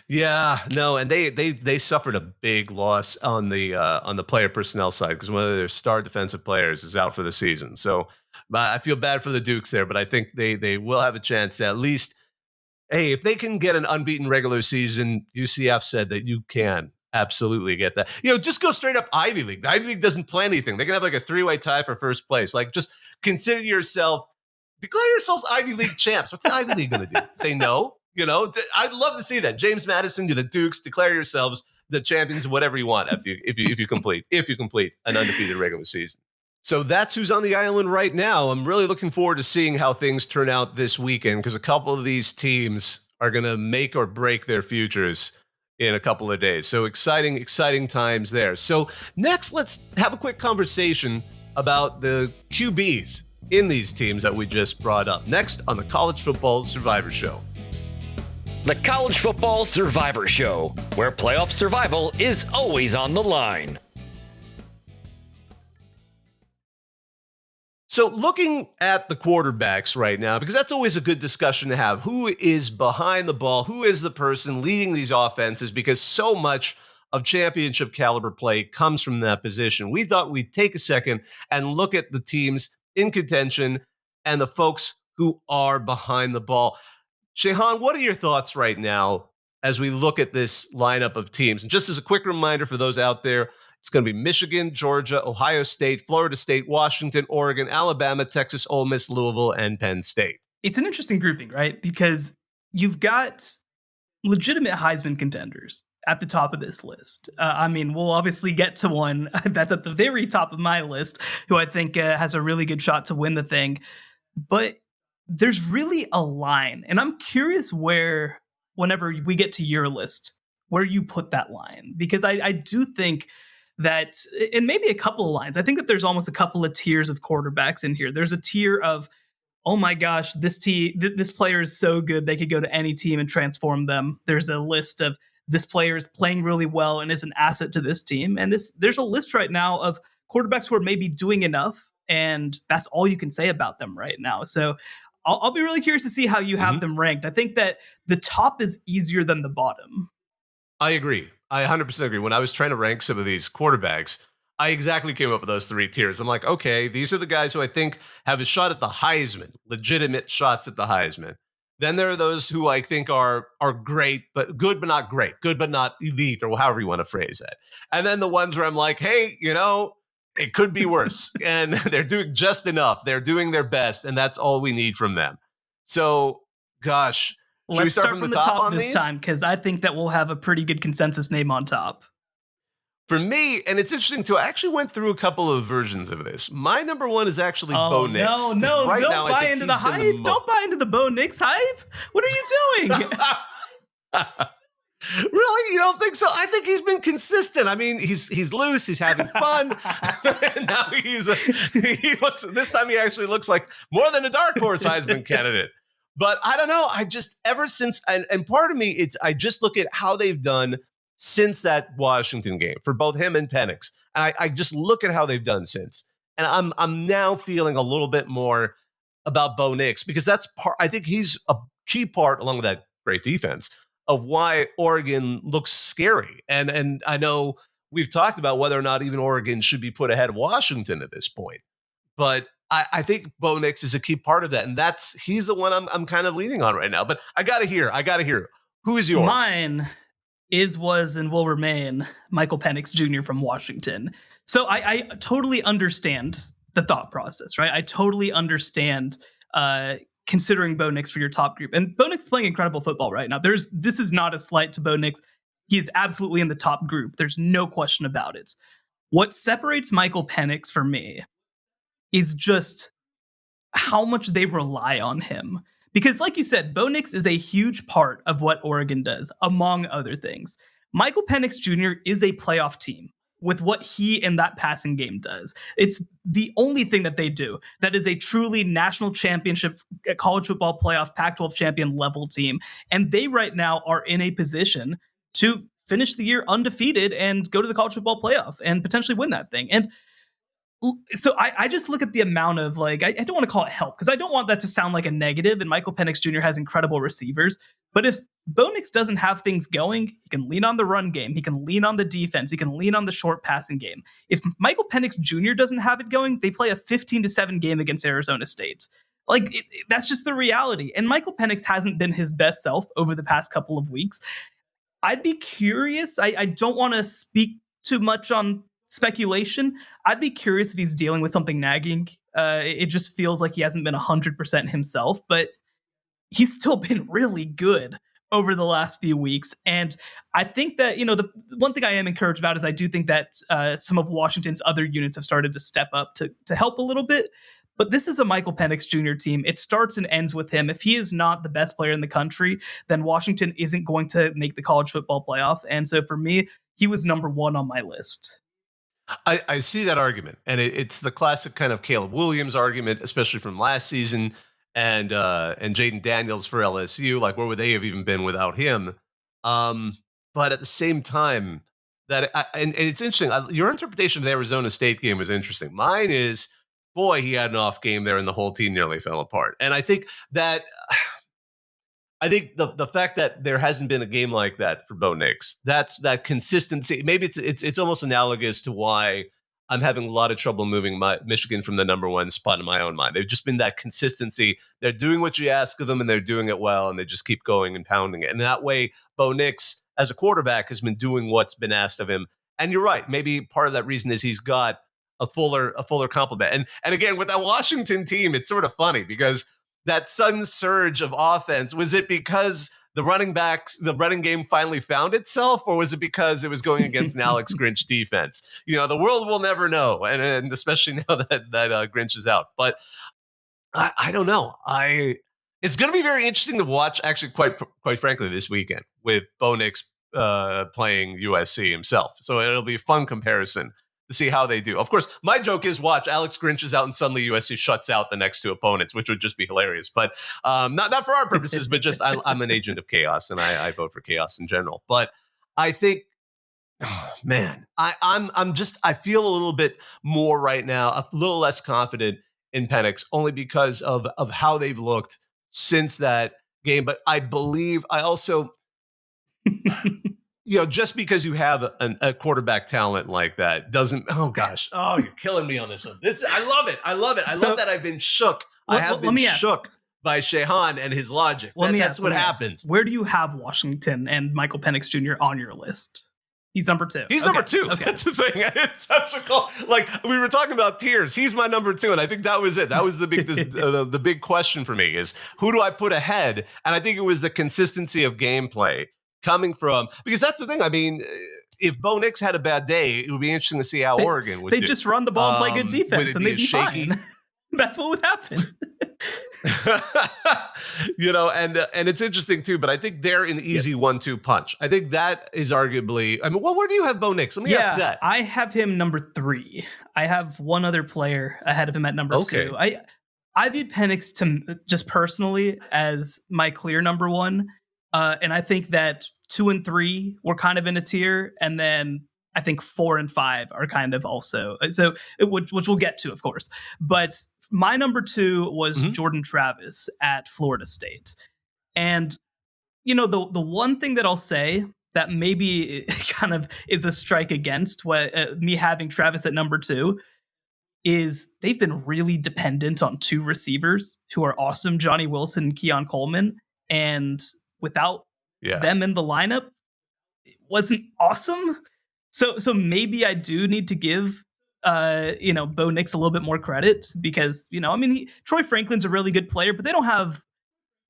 Yeah, no, and they suffered a big loss on the player personnel side because one of their star defensive players is out for the season. So I feel bad for the Dukes there, but I think they will have a chance to at least, hey, if they can get an unbeaten regular season, UCF said that you can absolutely get that. Just go straight up Ivy League. The Ivy League doesn't play anything. They can have a 3-way tie for first place. Just declare yourselves Ivy League champs. What's the Ivy League going to do? Say no? I'd love to see that. James Madison, you're the Dukes. Declare yourselves the champions of whatever you want if you complete an undefeated regular season. So that's who's on the island right now. I'm really looking forward to seeing how things turn out this weekend, because a couple of these teams are going to make or break their futures in a couple of days. So exciting times there. So next, let's have a quick conversation about the QBs in these teams that we just brought up. Next on the College Football Survivor Show. The College Football Survivor Show, where playoff survival is always on the line. So looking at the quarterbacks right now, because that's always a good discussion to have. Who is behind the ball? Who is the person leading these offenses? Because so much of championship caliber play comes from that position. We thought we'd take a second and look at the teams in contention and the folks who are behind the ball. Shehan, what are your thoughts right now as we look at this lineup of teams? And just as a quick reminder for those out there, it's going to be Michigan, Georgia, Ohio State, Florida State, Washington, Oregon, Alabama, Texas, Ole Miss, Louisville, and Penn State. It's an interesting grouping, right? Because you've got legitimate Heisman contenders at the top of this list. We'll obviously get to one that's at the very top of my list, who I think has a really good shot to win the thing. But there's really a line, and I'm curious whenever we get to your list, where you put that line. Because I do think that, and maybe a couple of lines, I think that there's almost a couple of tiers of quarterbacks in here. There's a tier of, oh my gosh, this player is so good, they could go to any team and transform them. There's a list of, this player is playing really well and is an asset to this team. And there's a list right now of quarterbacks who are maybe doing enough, and that's all you can say about them right now. So I'll be really curious to see how you have them ranked. I think that the top is easier than the bottom. I agree. I 100% agree. When I was trying to rank some of these quarterbacks, I exactly came up with those 3 tiers. I'm like, okay, these are the guys who I think have a shot at the Heisman, legitimate shots at the Heisman. Then there are those who I think are great, but good, but not great, good, but not elite, or however you want to phrase it. And then the ones where I'm like, hey, it could be worse. And they're doing just enough. They're doing their best. And that's all we need from them. So, gosh, should we start from the top on this these? time? Because I think that we'll have a pretty good consensus name on top. For me, and it's interesting too, I actually went through a couple of versions of this. My number one is actually Bo Nix. No, right don't now, buy into the hype. Don't buy into the Bo Nix hype. What are you doing? Really? You don't think so? I think he's been consistent. I mean, he's loose. He's having fun. And now he looks. This time he actually looks like more than a dark horse Heisman candidate. But I don't know. I just ever since and part of me, I just look at how they've done since that Washington game for both him and Penix. And I just look at how they've done since. And I'm now feeling a little bit more about Bo Nix because that's part. I think he's a key part, along with that great defense, of why Oregon looks scary. And I know we've talked about whether or not even Oregon should be put ahead of Washington at this point. But I think Bo Nix is a key part of that. And he's the one I'm kind of leaning on right now. But I got to hear. Who is yours? Mine was, and will remain Michael Penix Jr. from Washington. So I totally understand the thought process, right? I totally understand considering Bo Nix for your top group. And Bo Nix is playing incredible football right now. This is not a slight to Bo Nix. He is absolutely in the top group. There's no question about it. What separates Michael Penix for me is just how much they rely on him. Because like you said, Bo Nix is a huge part of what Oregon does, among other things. Michael Penix Jr. is a playoff team with what he and that passing game does. It's the only thing that they do that is a truly national championship, college football playoff, Pac-12 champion level team. And they right now are in a position to finish the year undefeated and go to the college football playoff and potentially win that thing. And so I just look at the amount of I don't want to call it help because I don't want that to sound like a negative, and Michael Penix Jr. has incredible receivers. But if Bo Nix doesn't have things going, he can lean on the run game. He can lean on the defense. He can lean on the short passing game. If Michael Penix Jr. doesn't have it going, they play a 15-7 game against Arizona State. That's just the reality. And Michael Penix hasn't been his best self over the past couple of weeks. I'd be curious. I don't want to speak too much on speculation. I'd be curious if he's dealing with something nagging. It just feels like he hasn't been 100% himself, but he's still been really good over the last few weeks. And I think that, the one thing I am encouraged about is I do think that some of Washington's other units have started to step up to help a little bit. But this is a Michael Penix Jr. team. It starts and ends with him. If he is not the best player in the country, then Washington isn't going to make the college football playoff. And so for me, he was number one on my list. I see that argument, and it's the classic kind of Caleb Williams argument, especially from last season, and Jaden Daniels for LSU. Like, where would they have even been without him? But at the same time, and it's interesting. Your interpretation of the Arizona State game was interesting. Mine is, boy, he had an off game there, and the whole team nearly fell apart. And I think that. I think the fact that there hasn't been a game like that for Bo Nix, that's that consistency. Maybe it's almost analogous to why I'm having a lot of trouble moving Michigan from the number one spot in my own mind. They've just been that consistency. They're doing what you ask of them, and they're doing it well, and they just keep going and pounding it. And that way, Bo Nix, as a quarterback, has been doing what's been asked of him. And you're right. Maybe part of that reason is he's got a fuller complement. And again, with that Washington team, it's sort of funny because that sudden surge of offense, was it because the running game finally found itself, or was it because it was going against an Alex Grinch defense? The world will never know, and especially now that Grinch is out. But I don't know. It's going to be very interesting to watch, actually, quite frankly, this weekend with Bo Nix playing USC himself. So it'll be a fun comparison to see how they do. Of course, my joke is watch Alex Grinch is out and suddenly USC shuts out the next two opponents, which would just be hilarious. But not for our purposes, but just I'm an agent of chaos, and I vote for chaos in general. But I think, man, I feel a little bit more right now, a little less confident in Penix, only because of how they've looked since that game. But I believe I also. Just because you have a quarterback talent like that doesn't. Oh gosh! Oh, you're killing me on this one. I love it. I love that I've been shook. I have been shook by Shehan and his logic. That's what happens. Where do you have Washington and Michael Penix Jr. on your list? He's number 2. He's number 2. Okay. That's the thing. It's such a call. Like, we were talking about tiers. He's my number 2, and I think that was it. That was the big the big question for me is, who do I put ahead? And I think it was the consistency of gameplay coming from, because that's the thing. I mean, if Bo Nix had a bad day, it would be interesting to see how Oregon would do. They just run the ball and play good defense, and they'd be fine. That's what would happen. And it's interesting too, but I think they're an easy 1-2 punch. I think that is arguably, I mean, well, where do you have Bo Nix? Let me ask that. I have him number 3. I have one other player ahead of him at number 2. I view Penix just personally as my clear number 1. And I think that 2 and 3 were kind of in a tier, and then I think 4 and 5 are kind of also, which we'll get to, of course. But my number 2 was Jordan Travis at Florida State. And, the one thing that I'll say that maybe kind of is a strike against me having Travis at number 2 is they've been really dependent on 2 receivers who are awesome, Johnny Wilson and Keon Coleman. And without them in the lineup, it wasn't awesome. So maybe I do need to give Bo Nix a little bit more credit because, Troy Franklin's a really good player, but they don't have,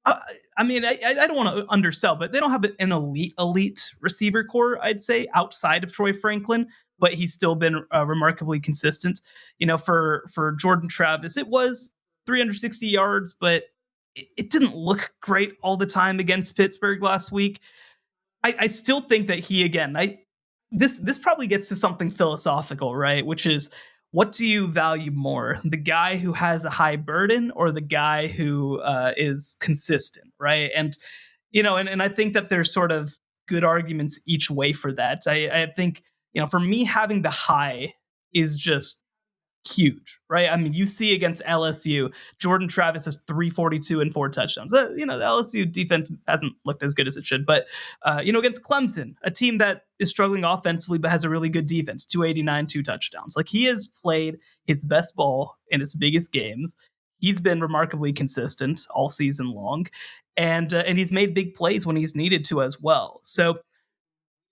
I don't want to undersell, but they don't have an elite receiver core, I'd say, outside of Troy Franklin, but he's still been remarkably consistent. For Jordan Travis, it was 360 yards, but it didn't look great all the time against Pittsburgh last week. I still think that this probably gets to something philosophical, right? Which is, what do you value more? The guy who has a high burden or the guy who is consistent, right? And, and I think that there's sort of good arguments each way for that. I think, for me, having the high is just huge, right? I mean, you see against LSU, Jordan Travis has 342 and 4 touchdowns. The LSU defense hasn't looked as good as it should, but against Clemson, a team that is struggling offensively but has a really good defense, 289, 2 touchdowns. Like, he has played his best ball in his biggest games. He's been remarkably consistent all season long, and he's made big plays when he's needed to as well. So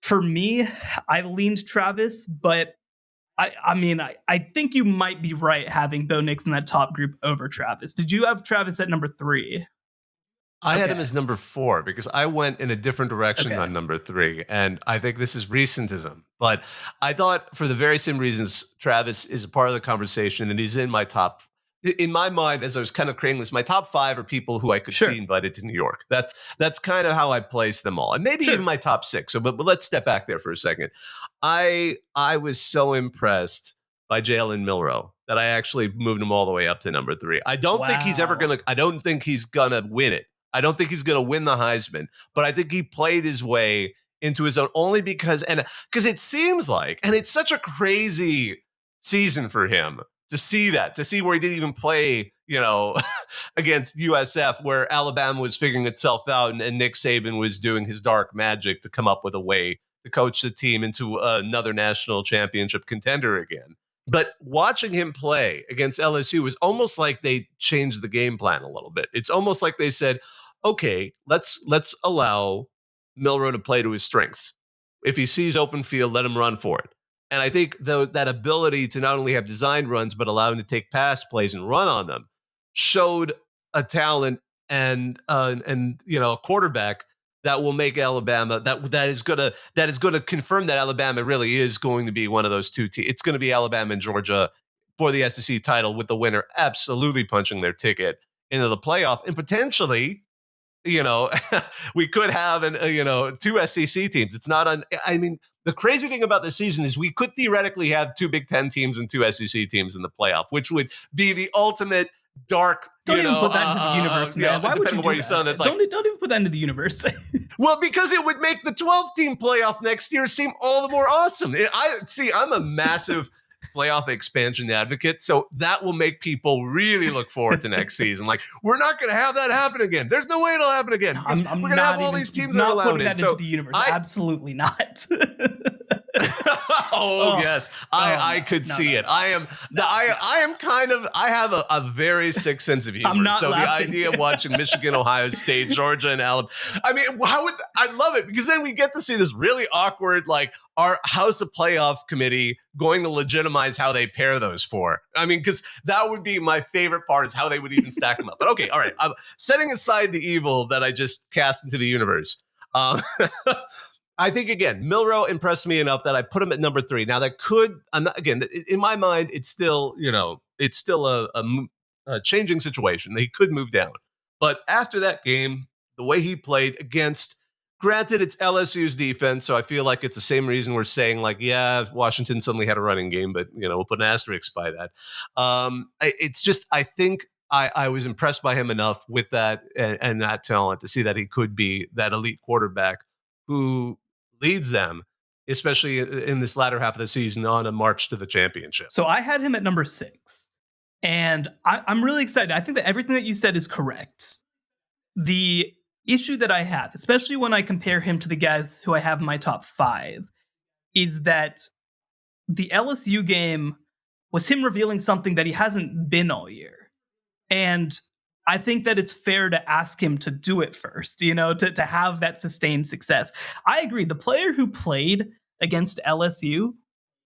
for me, I leaned Travis, but I think you might be right having Bo Nix in that top group over Travis. Did you have Travis at number 3? I had him as number 4 because I went in a different direction on number 3. And I think this is recentism. But I thought, for the very same reasons, Travis is a part of the conversation and he's in my top. In my mind, as I was kind of creating this, my top 5 are people who I could see invited to New York. That's kind of how I place them all. And maybe even my top 6. So, but let's step back there for a second. I was so impressed by Jalen Milroe that I actually moved him all the way up to number 3. I don't think he's gonna win it. I don't think he's gonna win the Heisman, but I think he played his way into his own only because it seems like, and it's such a crazy season for him to see where he didn't even play, against USF, where Alabama was figuring itself out and Nick Saban was doing his dark magic to come up with a way to coach the team into another national championship contender again. But watching him play against LSU was almost like they changed the game plan a little bit. It's almost like they said, okay, let's allow Milroe to play to his strengths. If he sees open field, let him run for it. And I think that ability to not only have designed runs, but allow him to take pass plays and run on them showed a talent and a quarterback that will make Alabama that is going to confirm that Alabama really is going to be one of those 2 teams. It's going to be Alabama and Georgia for the SEC title, with the winner absolutely punching their ticket into the playoff, and potentially, we could have 2 SEC teams. It's not the crazy thing about this season is we could theoretically have 2 Big Ten teams and 2 SEC teams in the playoff, which would be the ultimate dark. Don't even put that into the universe, man. Why would you do that? Don't even put that into the universe. Well, because it would make the 12-team playoff next year seem all the more awesome. I'm a massive playoff expansion advocate, so that will make people really look forward to next season. Like, we're not going to have that happen again. There's no way it'll happen again. I'm we're going to have all these teams that are allowed putting that into the universe. Absolutely not. Oh, yes, I could see it. I have a very sick sense of humor. not So laughing. the idea of watching Michigan, Ohio State, Georgia, and Alabama, I mean, I love it because then we get to see this really awkward, like our House of Playoff committee going to legitimize how they pair those four. I mean, because that would be my favorite part is how they would even stack them up. But okay, all right, I'm setting aside the evil that I just cast into the universe. I think, again, Milroe impressed me enough that I put him at number 3. Now, that could, I'm not, again, in my mind, it's still, it's still a changing situation. He could move down. But after that game, the way he played against, granted, it's LSU's defense, so I feel like it's the same reason we're saying, like, yeah, Washington suddenly had a running game, but, we'll put an asterisk by that. It's just, I think I was impressed by him enough with that and that talent to see that he could be that elite quarterback who leads them, especially in this latter half of the season, on a march to the championship. So I had him at number 6. And I'm really excited. I think that everything that you said is correct. The issue that I have, especially when I compare him to the guys who I have in my top 5, is that the LSU game was him revealing something that he hasn't been all year. And I think that it's fair to ask him to do it first, to have that sustained success. I agree. The player who played against LSU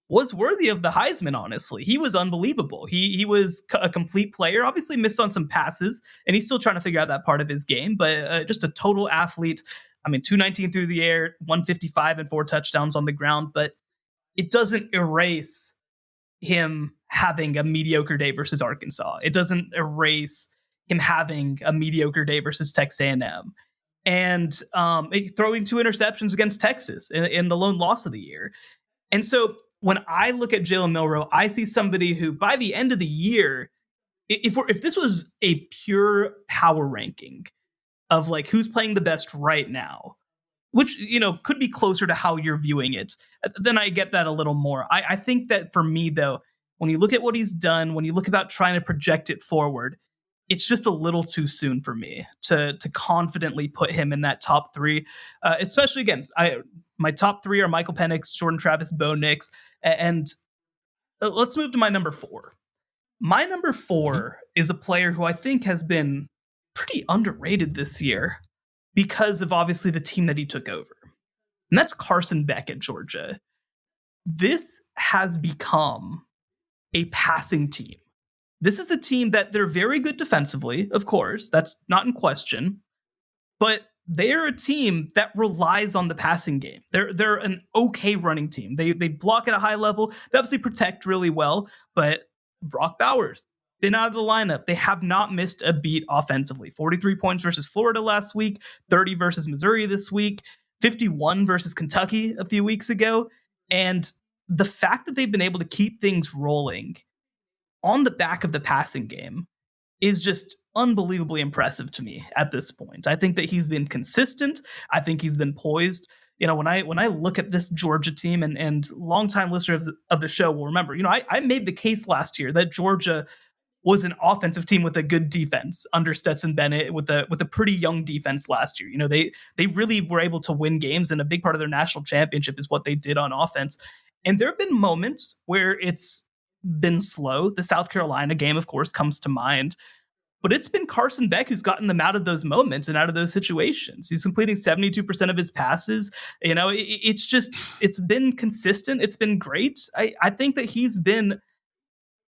was worthy of the Heisman, honestly. He was unbelievable. He was a complete player, obviously missed on some passes, and he's still trying to figure out that part of his game, but just a total athlete. I mean, 219 through the air, 155 and 4 touchdowns on the ground, but it doesn't erase him having a mediocre day versus Arkansas. It doesn't erase him having a mediocre day versus Texas A&M. And throwing 2 interceptions against Texas in the lone loss of the year. And so when I look at Jalen Milroe, I see somebody who, by the end of the year, if this was a pure power ranking of like who's playing the best right now, which could be closer to how you're viewing it, then I get that a little more. I think that for me, though, when you look at what he's done, when you look about trying to project it forward, it's just a little too soon for me to confidently put him in that top 3. Especially, again, my top 3 are Michael Penix, Jordan Travis, Bo Nix, and let's move to my number 4. My number 4 is a player who I think has been pretty underrated this year because of obviously the team that he took over, and that's Carson Beck at Georgia. This has become a passing team. This is a team that they're very good defensively, of course, that's not in question, but they're a team that relies on the passing game. They're an okay running team. They block at a high level. They obviously protect really well, but Brock Bowers been out of the lineup. They have not missed a beat offensively. 43 points versus Florida last week, 30 versus Missouri this week, 51 versus Kentucky a few weeks ago. And the fact that they've been able to keep things rolling on the back of the passing game is just unbelievably impressive to me at this point. I think that he's been consistent. I think he's been poised. When I look at this Georgia team, and longtime listeners of the show will remember, I made the case last year that Georgia was an offensive team with a good defense under Stetson Bennett with a pretty young defense last year. They really were able to win games, and a big part of their national championship is what they did on offense. And there have been moments where it's been slow. The South Carolina game, of course, comes to mind. But it's been Carson Beck who's gotten them out of those moments and out of those situations. He's completing 72% of his passes. It's been consistent. It's been great. I think that he's been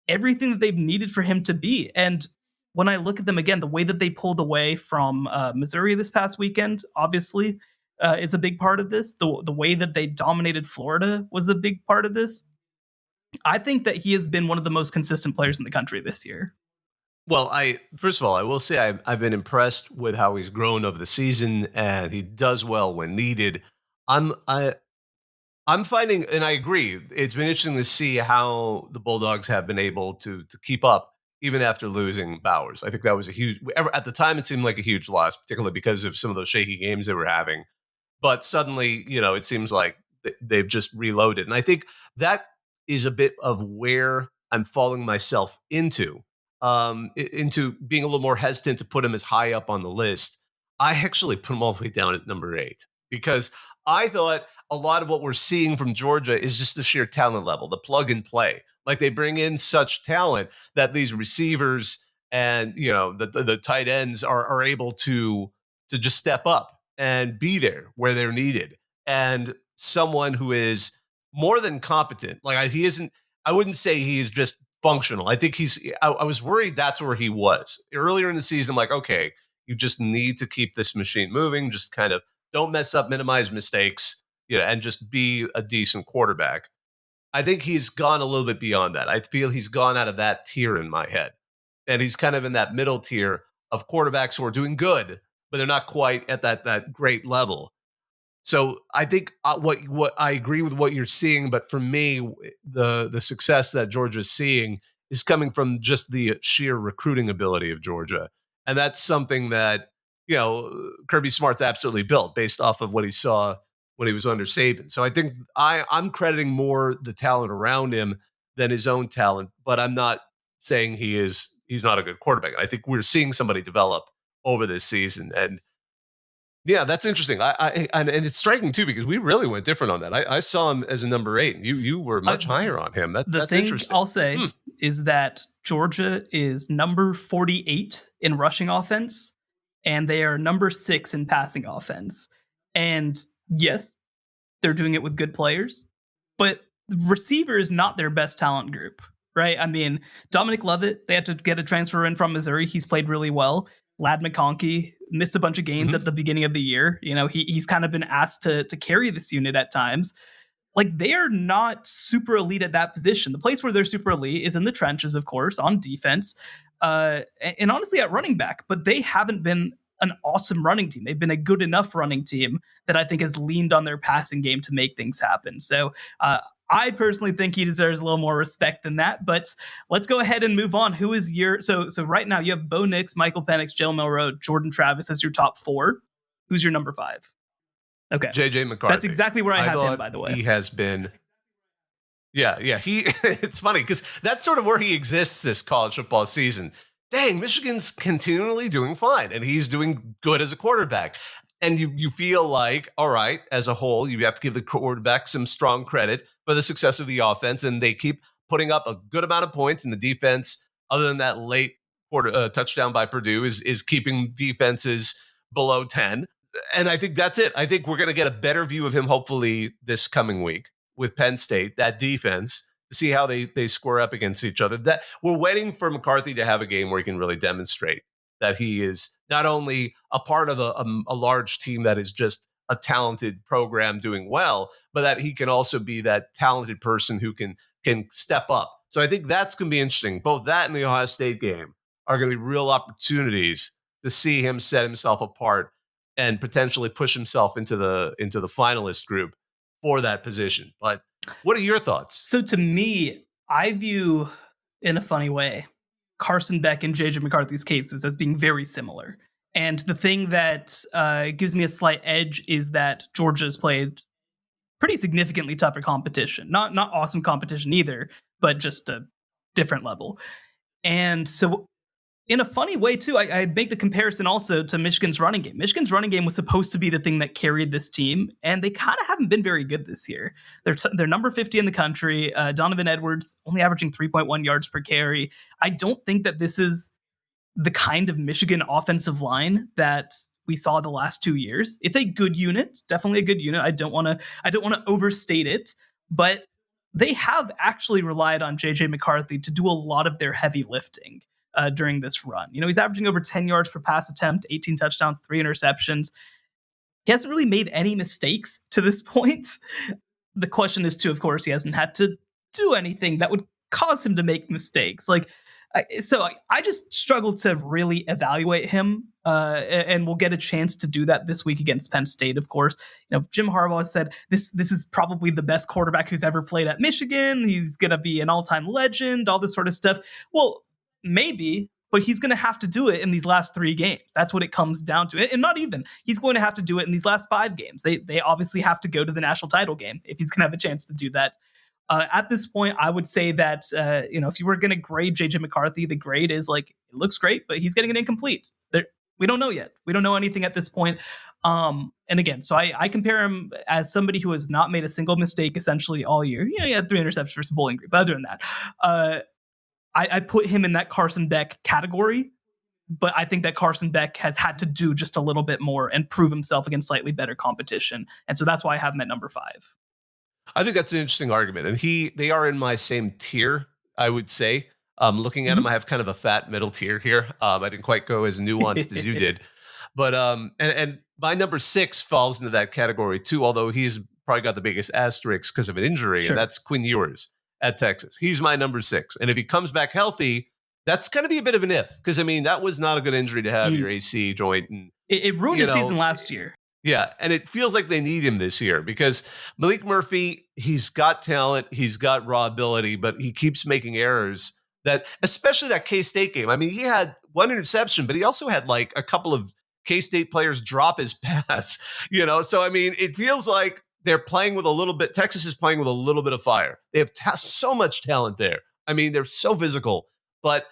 everything that they've needed for him to be. And when I look at them again, the way that they pulled away from Missouri this past weekend, obviously, is a big part of this. The way that they dominated Florida was a big part of this. I think that he has been one of the most consistent players in the country this year. Well, first of all, I will say I've been impressed with how he's grown over the season, and he does well when needed. I'm finding, and I agree, it's been interesting to see how the Bulldogs have been able to keep up even after losing Bowers. I think that was at the time it seemed like a huge loss, particularly because of some of those shaky games they were having. But suddenly, it seems like they've just reloaded. And I think that is a bit of where I'm falling myself into being a little more hesitant to put him as high up on the list. I actually put him all the way down at number 8 because I thought a lot of what we're seeing from Georgia is just the sheer talent level, the plug and play. Like they bring in such talent that these receivers and the tight ends are able to just step up and be there where they're needed. And someone who is more than competent, like he isn't. I wouldn't say he's just functional. I think I was worried that's where he was earlier in the season. I'm like, okay, you just need to keep this machine moving. Just kind of don't mess up, minimize mistakes, and just be a decent quarterback. I think he's gone a little bit beyond that. I feel he's gone out of that tier in my head. And he's kind of in that middle tier of quarterbacks who are doing good, but they're not quite at that great level. So I think what I agree with what you're seeing, but for me, the success that Georgia is seeing is coming from just the sheer recruiting ability of Georgia, and that's something that Kirby Smart's absolutely built based off of what he saw when he was under Saban. So I think I'm crediting more the talent around him than his own talent, but I'm not saying he's not a good quarterback. I think we're seeing somebody develop over this season, and yeah, that's interesting. And it's striking too because we really went different on that. I saw him as a number 8, and you were much higher on him. That's interesting. I'll say is that Georgia is number 48 in rushing offense, and they are number 6 in passing offense. And yes, they're doing it with good players, but receiver is not their best talent group, right? I mean, Dominic Lovett, they had to get a transfer in from Missouri. He's played really well. Lad McConkey missed a bunch of games at the beginning of the year. He's kind of been asked to carry this unit at times. Like, they are not super elite at that position. The place where they're super elite is in the trenches, of course, on defense, and honestly at running back. But they haven't been an awesome running team. They've been a good enough running team that I think has leaned on their passing game to make things happen. So I personally think he deserves a little more respect than that, but let's go ahead and move on. Who is so right now you have Bo Nix, Michael Penix, Jalen Milroe, Jordan Travis as your top 4. Who's your number 5? Okay. JJ McCarthy. That's exactly where I have him, by the way. He has been. Yeah. It's funny because that's sort of where he exists this college football season. Dang, Michigan's continually doing fine, and he's doing good as a quarterback. And you feel like, all right, as a whole, you have to give the quarterback some strong credit for the success of the offense, and they keep putting up a good amount of points. And the defense, other than that late touchdown by Purdue, is keeping defenses below 10. And I think that's it. I think we're going to get a better view of him hopefully this coming week with Penn State, that defense, to see how they square up against each other. That we're waiting for McCarthy to have a game where he can really demonstrate that he is not only a part of a large team that is just a talented program doing well, but that he can also be that talented person who can step up. So I think that's going to be interesting. Both that and the Ohio State game are going to be real opportunities to see him set himself apart and potentially push himself into the finalist group for that position. But what are your thoughts? So to me, I view, in a funny way, Carson Beck and JJ McCarthy's cases as being very similar. And the thing that gives me a slight edge is that Georgia's played pretty significantly tougher competition. Not awesome competition either, but just a different level. And so in a funny way, too, I make the comparison also to Michigan's running game. Michigan's running game was supposed to be the thing that carried this team, and they kind of haven't been very good this year. They're number 50 in the country. Donovan Edwards only averaging 3.1 yards per carry. I don't think that this is the kind of Michigan offensive line that we saw the last 2 years. It's a good unit, definitely a good unit. I don't want to overstate it, but they have actually relied on JJ McCarthy to do a lot of their heavy lifting during this run. He's averaging over 10 yards per pass attempt, 18 touchdowns, 3 interceptions. He hasn't really made any mistakes to this point. The question is, too, of course, he hasn't had to do anything that would cause him to make mistakes. So I just struggle to really evaluate him, and we'll get a chance to do that this week against Penn State, of course. Jim Harbaugh said this is probably the best quarterback who's ever played at Michigan. He's going to be an all-time legend, all this sort of stuff. Well, maybe, but he's going to have to do it in these last 3 games. That's what it comes down to. And not even. He's going to have to do it in these last 5 games. They obviously have to go to the national title game if he's going to have a chance to do that. At this point, I would say that, if you were going to grade JJ McCarthy, the grade is it looks great, but he's getting an incomplete. We don't know yet. We don't know anything at this point. And again, so I compare him as somebody who has not made a single mistake essentially all year. You know, he had 3 interceptions versus Bowling Green, but other than that, I put him in that Carson Beck category. But I think that Carson Beck has had to do just a little bit more and prove himself against slightly better competition. And so that's why I have him at number 5. I think that's an interesting argument. And they are in my same tier, I would say. Looking at him, I have kind of a fat middle tier here. I didn't quite go as nuanced as you did. But and my number 6 falls into that category too, although he's probably got the biggest asterisk because of an injury, Sure. and that's Quinn Ewers at Texas. He's my number 6. And if he comes back healthy, that's going to be a bit of an if, because I mean, that was not a good injury to have your AC joint. And it ruined his season last year. Yeah, and it feels like they need him this year because Malik Murphy, he's got talent, he's got raw ability, but he keeps making errors that, especially that K-State game. I mean, he had 1 interception, but he also had like a couple of K-State players drop his pass, So, I mean, it feels like they're playing with a little bit, Texas is playing with a little bit of fire. They have so much talent there. I mean, they're so physical, but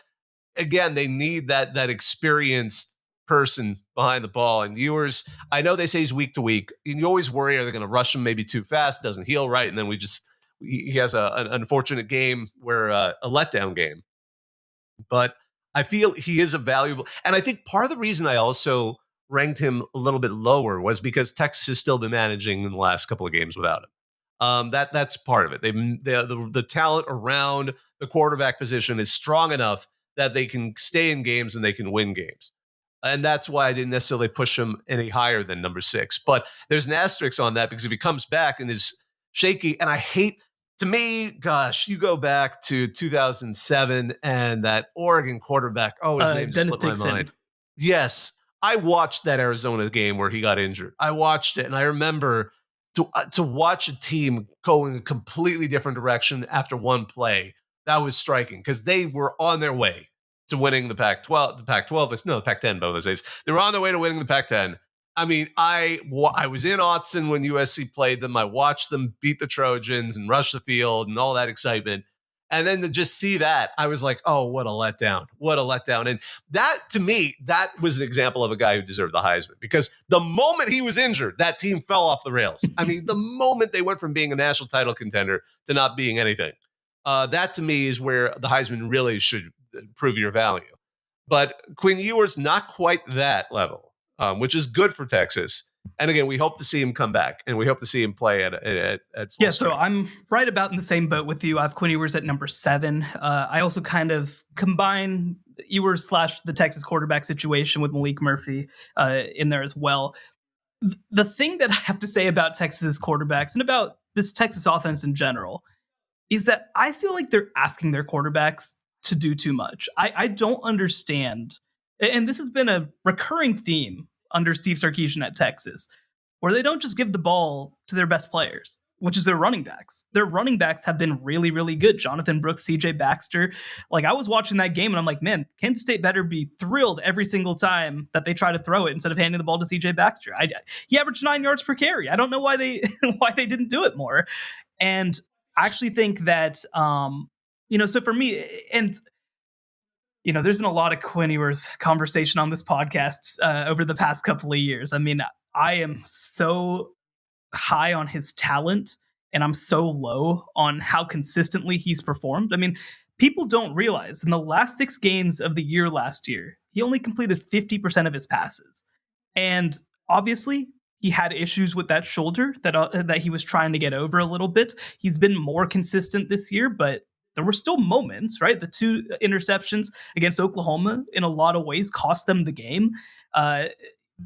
again, they need that experienced person behind the ball. And Ewers, I know they say he's week to week, and you always worry, are they going to rush him maybe too fast? Doesn't heal right, and then he has an unfortunate game where a letdown game. But I feel he is a valuable, and I think part of the reason I also ranked him a little bit lower was because Texas has still been managing in the last couple of games without him. That's part of it. The talent around the quarterback position is strong enough that they can stay in games and they can win games. And that's why I didn't necessarily push him any higher than number 6. But there's an asterisk on that because if he comes back and is shaky, and I hate, to me, gosh, you go back to 2007 and that Oregon quarterback, his name just slipped my mind. Yes, I watched that Arizona game where he got injured. I watched it, and I remember to watch a team go in a completely different direction after one play. That was striking because they were on their way to winning the Pac-12. The Pac-10 both those days. They were on their way to winning the Pac-10. I mean, I was in Autzen when USC played them. I watched them beat the Trojans and rush the field and all that excitement. And then to just see that, I was like, oh, what a letdown. What a letdown. And that, to me, that was an example of a guy who deserved the Heisman because the moment he was injured, that team fell off the rails. I mean, the moment they went from being a national title contender to not being anything. That, to me, is where the Heisman really should prove your value. But Quinn Ewers, not quite that level, which is good for Texas. And again, we hope to see him come back, and we hope to see him play at full strength. So I'm right about in the same boat with you. I have Quinn Ewers at number 7. I also kind of combine Ewers / the Texas quarterback situation with Malik Murphy in there as well. The thing that I have to say about Texas quarterbacks and about this Texas offense in general is that I feel like they're asking their quarterbacks to do too much. I don't understand. And this has been a recurring theme under Steve Sarkisian at Texas, where they don't just give the ball to their best players, which is their running backs. Their running backs have been really, really good. Jonathan Brooks, CJ Baxter. Like, I was watching that game and I'm like, man, Kansas State better be thrilled every single time that they try to throw it instead of handing the ball to CJ Baxter. He averaged 9 yards per carry. I don't know why they didn't do it more. And I actually think that, so for me, and there's been a lot of Quinn Ewers conversation on this podcast over the past couple of years. I mean, I am so high on his talent and I'm so low on how consistently he's performed. I mean, people don't realize in the last 6 games of the year last year, he only completed 50% of his passes. And obviously, he had issues with that shoulder that he was trying to get over a little bit. He's been more consistent this year, but there were still moments, right? The 2 interceptions against Oklahoma in a lot of ways cost them the game.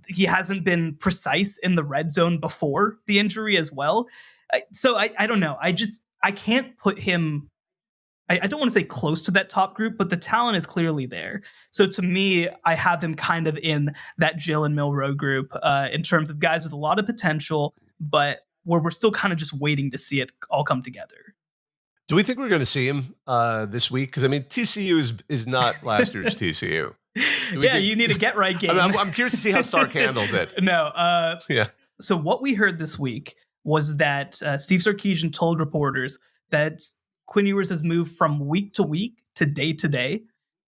He hasn't been precise in the red zone before the injury as well. So I don't know. I can't put him, I don't want to say close to that top group, but the talent is clearly there. So to me, I have him kind of in that Jalen Milroe group in terms of guys with a lot of potential, but where we're still kind of just waiting to see it all come together. Do we think we're going to see him this week? Because, I mean, TCU is not last year's TCU. You need a get-right game. I mean, I'm curious to see how Stark handles it. No. Yeah. So what we heard this week was that Steve Sarkisian told reporters that Quinn Ewers has moved from week to week to day.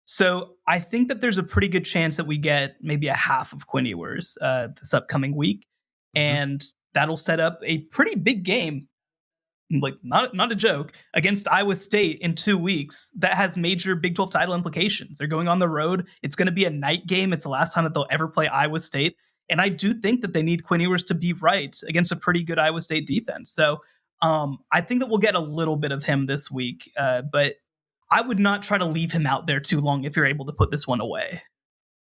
So I think that there's a pretty good chance that we get maybe a half of Quinn Ewers this upcoming week, and that'll set up a pretty big game, like not a joke, against Iowa State in 2 weeks. That has major Big 12 title implications. They're going on the road. It's going to be a night game. It's the last time that they'll ever play Iowa State. And I do think that they need Quinn Ewers to be right against a pretty good Iowa State defense. So I think that we'll get a little bit of him this week, but I would not try to leave him out there too long if you're able to put this one away.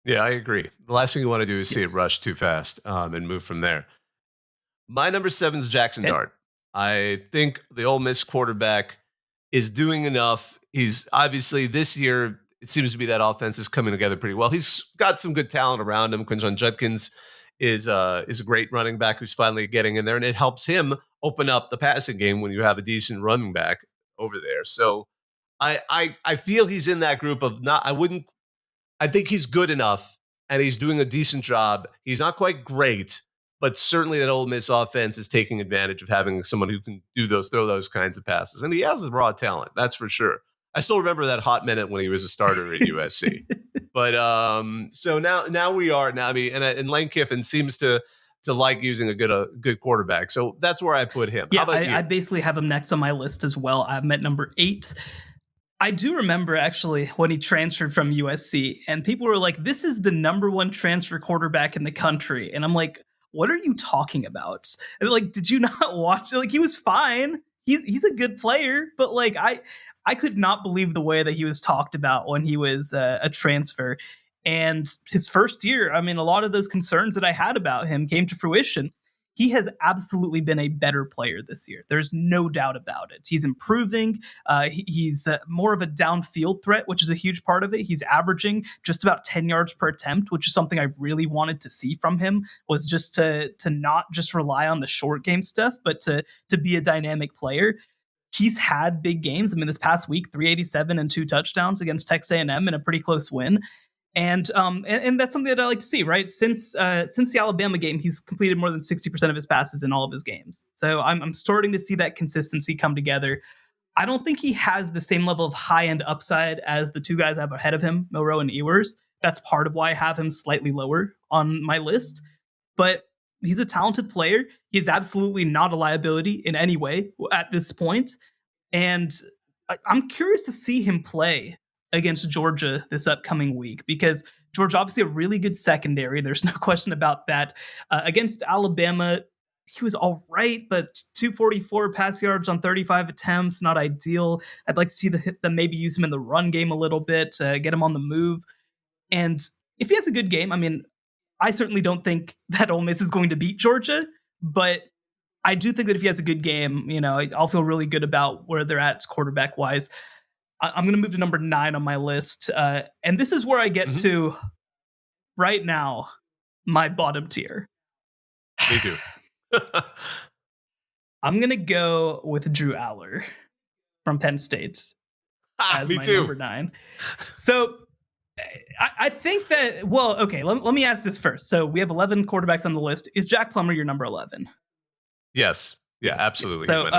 Yeah, I agree. The last thing you want to do is see it rush too fast and move from there. My number 7 is Jackson Dart. I think the Ole Miss quarterback is doing enough. He's obviously this year, it seems to be that offense is coming together pretty well. He's got some good talent around him. Quinton Judkins is a great running back who's finally getting in there, and it helps him open up the passing game when you have a decent running back over there. So I feel he's in that group of I think he's good enough and he's doing a decent job. He's not quite great, but certainly that Ole Miss offense is taking advantage of having someone who can throw those kinds of passes. And he has the raw talent, that's for sure. I still remember that hot minute when he was a starter at USC. But so now we are now. I mean, and Lane Kiffin seems to like using a good quarterback. So that's where I put him. Yeah, How about you? I basically have him next on my list as well. I'm at number 8. I do remember actually when he transferred from USC, and people were like, "This is the number 1 transfer quarterback in the country," and I'm like, "What are you talking about?" And like, did you not watch? Like, he was fine. He's a good player, but like I could not believe the way that he was talked about when he was a transfer. And his first year, I mean, a lot of those concerns that I had about him came to fruition. He has absolutely been a better player this year. There's no doubt about it. He's improving. He's more of a downfield threat, which is a huge part of it. He's averaging just about 10 yards per attempt, which is something I really wanted to see from him, was just to not just rely on the short game stuff, but to be a dynamic player. He's had big games. I mean, this past week, 387 and 2 touchdowns against Texas A&M in a pretty close win. And that's something that I like to see, right? Since the Alabama game, he's completed more than 60% of his passes in all of his games. So I'm starting to see that consistency come together. I don't think he has the same level of high-end upside as the 2 guys I have ahead of him, Milroe and Ewers. That's part of why I have him slightly lower on my list. But he's a talented player. He's absolutely not a liability in any way at this point. And I'm curious to see him play against Georgia this upcoming week, because Georgia obviously a really good secondary. There's no question about that. Against Alabama, he was all right, but 244 pass yards on 35 attempts, not ideal. I'd like to see them maybe use him in the run game a little bit, get him on the move. And if he has a good game, I mean, I certainly don't think that Ole Miss is going to beat Georgia, but I do think that if he has a good game, you know, I'll feel really good about where they're at quarterback wise. I'm going to move to number 9 on my list. And this is where I get to right now, my bottom tier. Me too. I'm going to go with Drew Allar from Penn State as me my too. number 9. So I think that, well, okay, let me ask this first. So we have 11 quarterbacks on the list. Is Jack Plummer your number 11? Yes. Yeah, absolutely. So,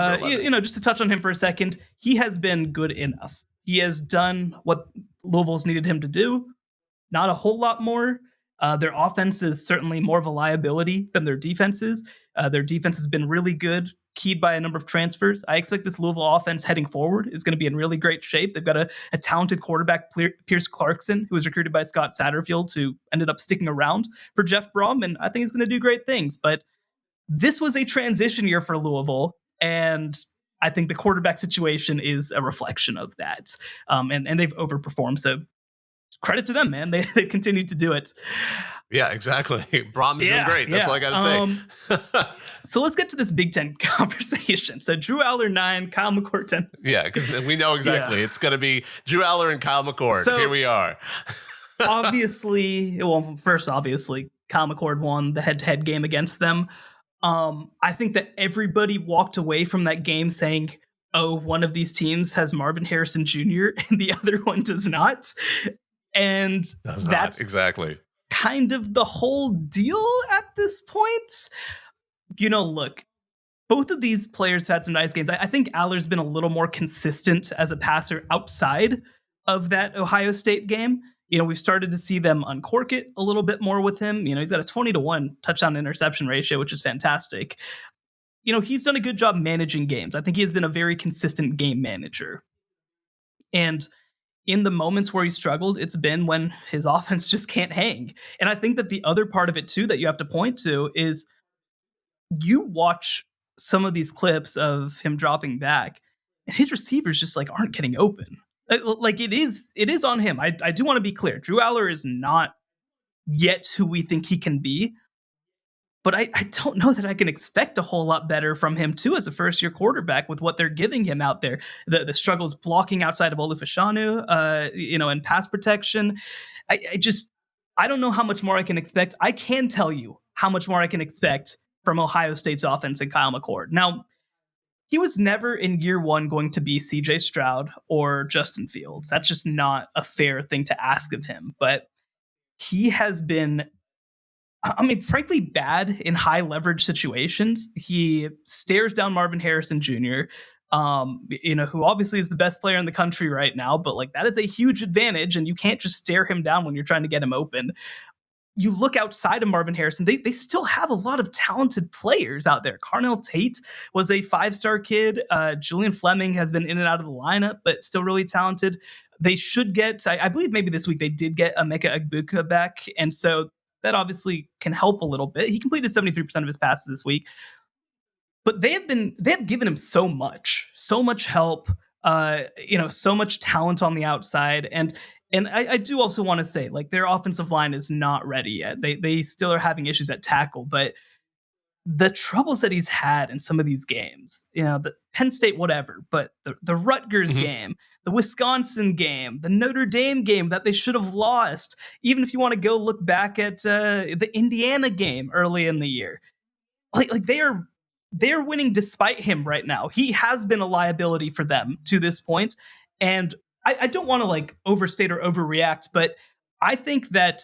just to touch on him for a second, he has been good enough. He has done what Louisville's needed him to do. Not a whole lot more. Their offense is certainly more of a liability than their defense is. Their defense has been really good, keyed by a number of transfers. I expect this Louisville offense heading forward is going to be in really great shape. They've got a talented quarterback, Pierce Clarkson, who was recruited by Scott Satterfield, who ended up sticking around for Jeff Brom, and I think he's going to do great things. But this was a transition year for Louisville, and I think the quarterback situation is a reflection of that. And they've overperformed. So credit to them, man. They continued to do it. Yeah, exactly. Brom's doing great. That's all I got to say. So let's get to this Big Ten conversation. So Drew Allar 9, Kyle McCord 10. Yeah, because we know exactly. It's going to be Drew Allar and Kyle McCord. So, here we are. Obviously, Kyle McCord won the head-to-head game against them. I think that everybody walked away from that game saying, oh, one of these teams has Marvin Harrison Jr. and the other one does not. And that's exactly kind of the whole deal at this point. You know, look, both of these players have had some nice games. I think Allar's been a little more consistent as a passer outside of that Ohio State game. We've started to see them uncork it a little bit more with him. He's got a 20-1 touchdown interception ratio, which is fantastic. He's done a good job managing games. I think he has been a very consistent game manager. And in the moments where he struggled, it's been when his offense just can't hang. And I think that the other part of it too that you have to point to is you watch some of these clips of him dropping back and his receivers just like aren't getting open. Like it is on him. I do want to be clear. Drew Allar is not yet who we think he can be. But I don't know that I can expect a whole lot better from him, too, as a first-year quarterback with what they're giving him out there. The struggles blocking outside of Olufashanu, and pass protection. I don't know how much more I can expect. I can tell you how much more I can expect from Ohio State's offense and Kyle McCord. Now, he was never in year one going to be CJ Stroud or Justin Fields. That's just not a fair thing to ask of him. But he has been, frankly, bad in high leverage situations. He stares down Marvin Harrison Jr., who obviously is the best player in the country right now, but like that is a huge advantage, and you can't just stare him down when you're trying to get him open. You look outside of Marvin Harrison, they still have a lot of talented players out there. Carnell Tate was a 5-star kid. Julian Fleming has been in and out of the lineup, but still really talented. They should get, I believe maybe this week they did get Emeka Egbuka back, and so that obviously can help a little bit. He completed 73% of his passes this week. But they have given him so much help, so much talent on the outside. And I do also want to say, like, their offensive line is not ready yet. They still are having issues at tackle, but the troubles that he's had in some of these games, the Penn State, whatever, but the Rutgers game, the Wisconsin game, the Notre Dame game that they should have lost, even if you want to go look back at the Indiana game early in the year, like they are winning despite him right now. He has been a liability for them to this point, and I don't want to like overstate or overreact, but I think that,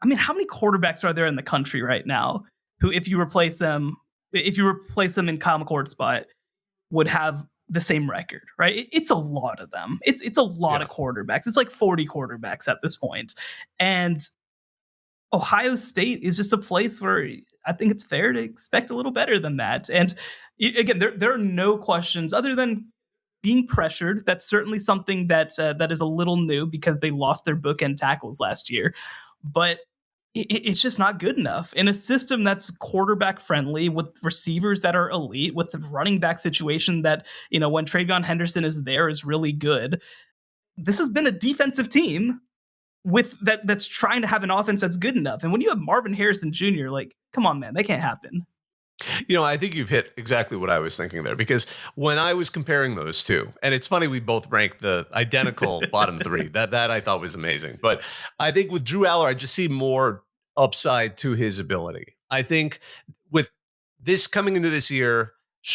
how many quarterbacks are there in the country right now who, if you replace them in Kyle McCord's spot, would have the same record, right? It's a lot of them. It's a lot of quarterbacks. It's like 40 quarterbacks at this point. And Ohio State is just a place where I think it's fair to expect a little better than that. And again, there are no questions other than being pressured. That's certainly something that is a little new because they lost their bookend tackles last year. But it's just not good enough in a system that's quarterback friendly, with receivers that are elite, with the running back situation that, when Travion Henderson is there, is really good. This has been a defensive team with that's trying to have an offense that's good enough. And when you have Marvin Harrison Jr., like, come on, man, that can't happen. I think you've hit exactly what I was thinking there, because when I was comparing those two, and it's funny, we both ranked the identical bottom three. That I thought was amazing. But I think with Drew Allar, I just see more upside to his ability. I think with this coming into this year,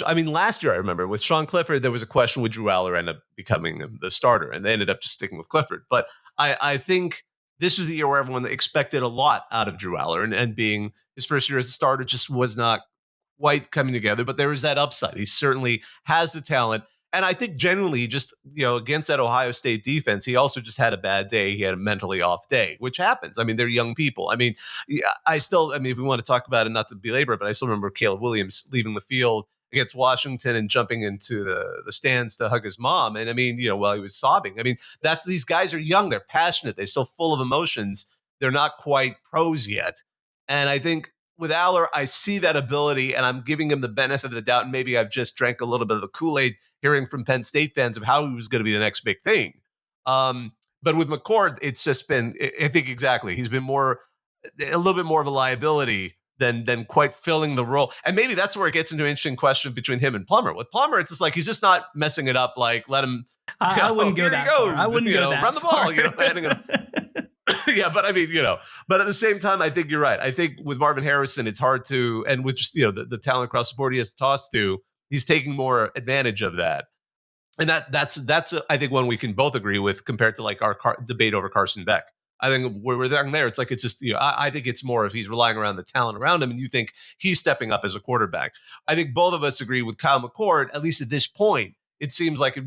last year I remember with Sean Clifford, there was a question, would Drew Allar end up becoming the starter? And they ended up just sticking with Clifford. But I think this was the year where everyone expected a lot out of Drew Allar, and being his first year as a starter just was not quite coming together, but there was that upside. He certainly has the talent. And I think generally just, against that Ohio State defense, he also just had a bad day. He had a mentally off day, which happens. They're young people. If we want to talk about it, not to belabor it, but I still remember Caleb Williams leaving the field against Washington and jumping into the stands to hug his mom. And while he was sobbing, these guys are young. They're passionate. They're still full of emotions. They're not quite pros yet. And I think with Allar, I see that ability, and I'm giving him the benefit of the doubt. And maybe I've just drank a little bit of the Kool-Aid hearing from Penn State fans of how he was going to be the next big thing. But with McCord, it's just been, I think exactly, he's been a little bit more of a liability than quite filling the role. And maybe that's where it gets into an interesting question between him and Plummer. With Plummer, it's just like he's just not messing it up. Like, let him. I wouldn't go that far. I wouldn't go that run the far. ball. Yeah, but but at the same time, I think you're right. I think with Marvin Harrison, it's hard to, and with just, the talent across the board he has to toss to, he's taking more advantage of that. And that's I think one we can both agree with compared to like our debate over Carson Beck. I think we're there. It's like, it's just, I think it's more if he's relying around the talent around him and you think he's stepping up as a quarterback. I think both of us agree with Kyle McCord, at least at this point. It seems like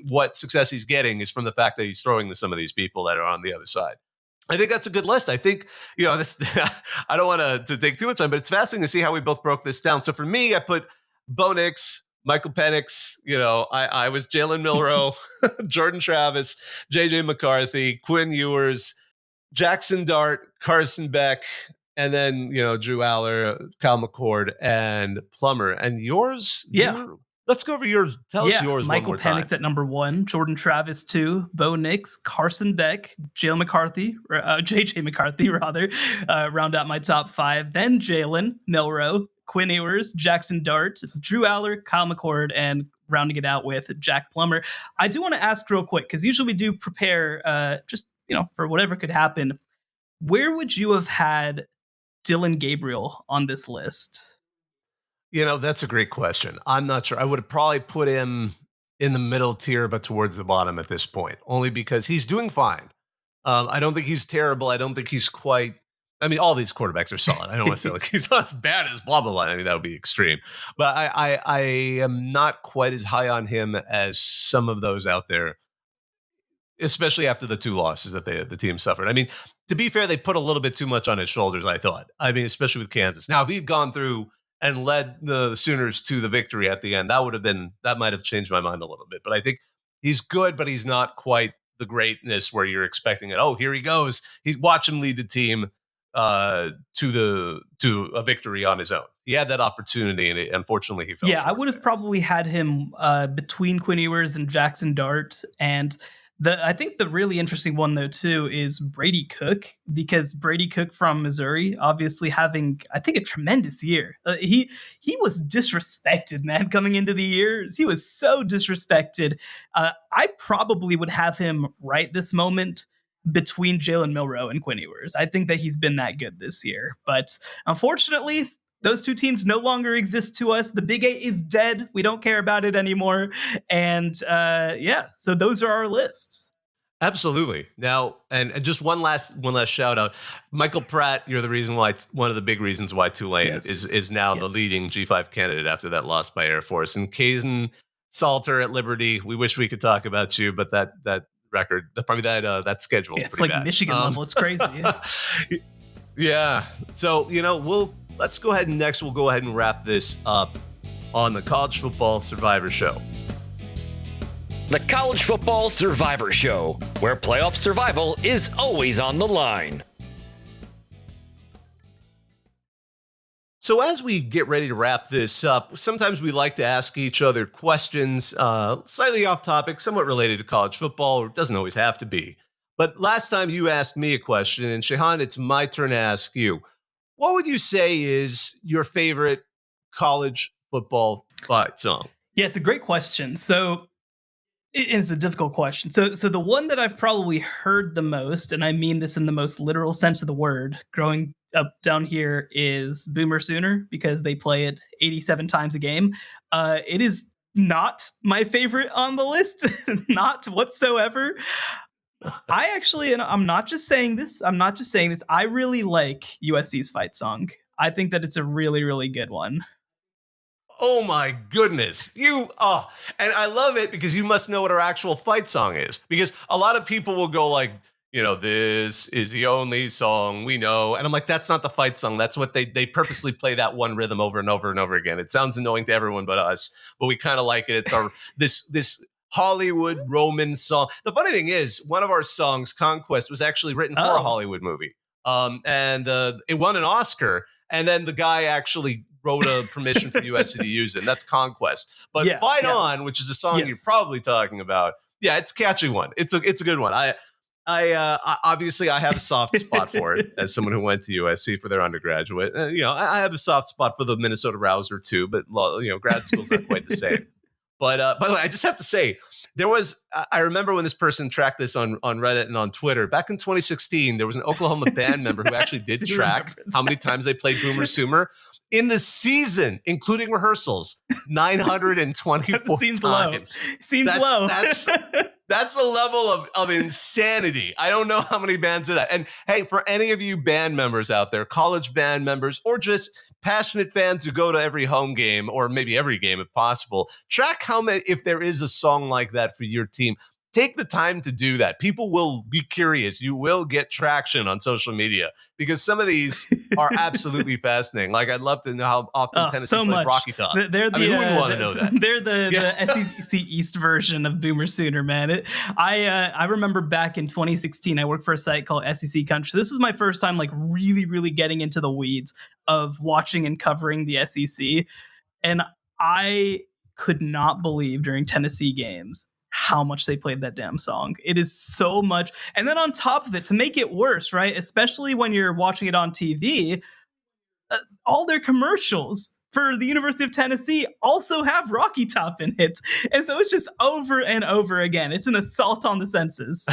what success he's getting is from the fact that he's throwing to some of these people that are on the other side. I think that's a good list. I think, this, I don't want to take too much time, but it's fascinating to see how we both broke this down. So for me, I put Bo Nix, Michael Penix, I was Jalen Milroe, Jordan Travis, JJ McCarthy, Quinn Ewers, Jackson Dart, Carson Beck, and then, Drew Allar, Kyle McCord, and Plummer. And yours, Yeah. Let's go over yours. Tell us yours Michael one more time. Penix at number 1, Jordan Travis 2, Bo Nix, Carson Beck, JJ McCarthy, round out my top 5. Then Jalen Milroe, Quinn Ewers, Jackson Dart, Drew Allar, Kyle McCord, and rounding it out with Jack Plummer. I do want to ask real quick, because usually we do prepare just for whatever could happen. Where would you have had Dylan Gabriel on this list? That's a great question. I'm not sure. I would have probably put him in the middle tier, but towards the bottom at this point, only because he's doing fine. I don't think he's terrible. I don't think he's quite. I mean, all these quarterbacks are solid. I don't want to say like he's not as bad as blah blah blah. I mean, that would be extreme. But I am not quite as high on him as some of those out there, especially after the 2 losses that the team suffered. I mean, to be fair, they put a little bit too much on his shoulders, I thought. I mean, especially with Kansas. Now, if he'd gone through and led the Sooners to the victory at the end, that might have changed my mind a little bit. But I think he's good, but he's not quite the greatness where you're expecting it. Oh, here he goes. Watch him lead the team to a victory on his own. He had that opportunity, and unfortunately he fell short. I would have probably had him between Quinn Ewers and Jackson Dart. And I think the really interesting one, though, too, is Brady Cook, because Brady Cook from Missouri, obviously having, I think, a tremendous year. He was disrespected, man, coming into the year. He was so disrespected. I probably would have him right this moment between Jalen Milroe and Quinn Ewers. I think that he's been that good this year. But unfortunately, those 2 teams no longer exist to us. The Big 8 is dead. We don't care about it anymore. And so those are our lists. Absolutely. Now, and just one last shout out, Michael Pratt. You're the reason why. One of the big reasons why Tulane is now the leading G5 candidate after that loss by Air Force. And Kazan Salter at Liberty. We wish we could talk about you, but that record, that schedule. It's like bad. Michigan level. It's crazy. Yeah. So let's go ahead and next we'll go ahead and wrap this up on the College Football Survivor Show. The College Football Survivor Show, where playoff survival is always on the line. So as we get ready to wrap this up, sometimes we like to ask each other questions, slightly off topic, somewhat related to college football. It doesn't always have to be. But last time you asked me a question, and Shehan, it's my turn to ask you. What would you say is your favorite college football fight song? Yeah, it's a great question. So it's a difficult question. So the one that I've probably heard the most, and I mean this in the most literal sense of the word, growing up down here, is Boomer Sooner, because they play it 87 times a game. It is not my favorite on the list, not whatsoever. I actually, and I'm not just saying this, I really like USC's fight song. I think that it's a really, really good one. Oh my goodness. And I love it because you must know what our actual fight song is. Because a lot of people will go like, this is the only song we know. And I'm like, that's not the fight song. That's what they purposely play that one rhythm over and over and over again. It sounds annoying to everyone but us, but we kind of like it. It's our this Hollywood Roman song. The funny thing is, one of our songs, Conquest, was actually written for a Hollywood movie. And it won an Oscar. And then the guy actually wrote a permission for USC to use it. And that's Conquest. But Fight On, which is a song you're probably talking about. Yeah, it's a catchy one. It's a good one. I obviously I have a soft spot for it as someone who went to USC for their undergraduate. I have a soft spot for the Minnesota Rouser too, but grad school's not quite the same. But by the way, I just have to say, I remember when this person tracked this on Reddit and on Twitter. Back in 2016, there was an Oklahoma band member who actually did track how many times they played Boomer Sooner in the season, including rehearsals, 924 Seems times. Low. Seems low. That's a level of insanity. I don't know how many bands did that. And hey, for any of you band members out there, college band members, or just passionate fans who go to every home game or maybe every game if possible, track how many, if there is a song like that for your team. take the time to do that. People will be curious. You will get traction on social media because some of these are absolutely fascinating. Like, I'd love to know how often Tennessee so plays much. Rocky Top. They're the, I mean, who wouldn't want to know that? They're the SEC East version of Boomer Sooner, man. I remember back in 2016, I worked for a site called SEC Country. This was my first time like really, really getting into the weeds of watching and covering the SEC. And I could not believe during Tennessee games how much they played that damn song. It is so much. And then on top of it, to make it worse, right? Especially when you're watching it on TV, all their commercials for the University of Tennessee also have Rocky Top in it. And so it's just over and over again. It's an assault on the senses.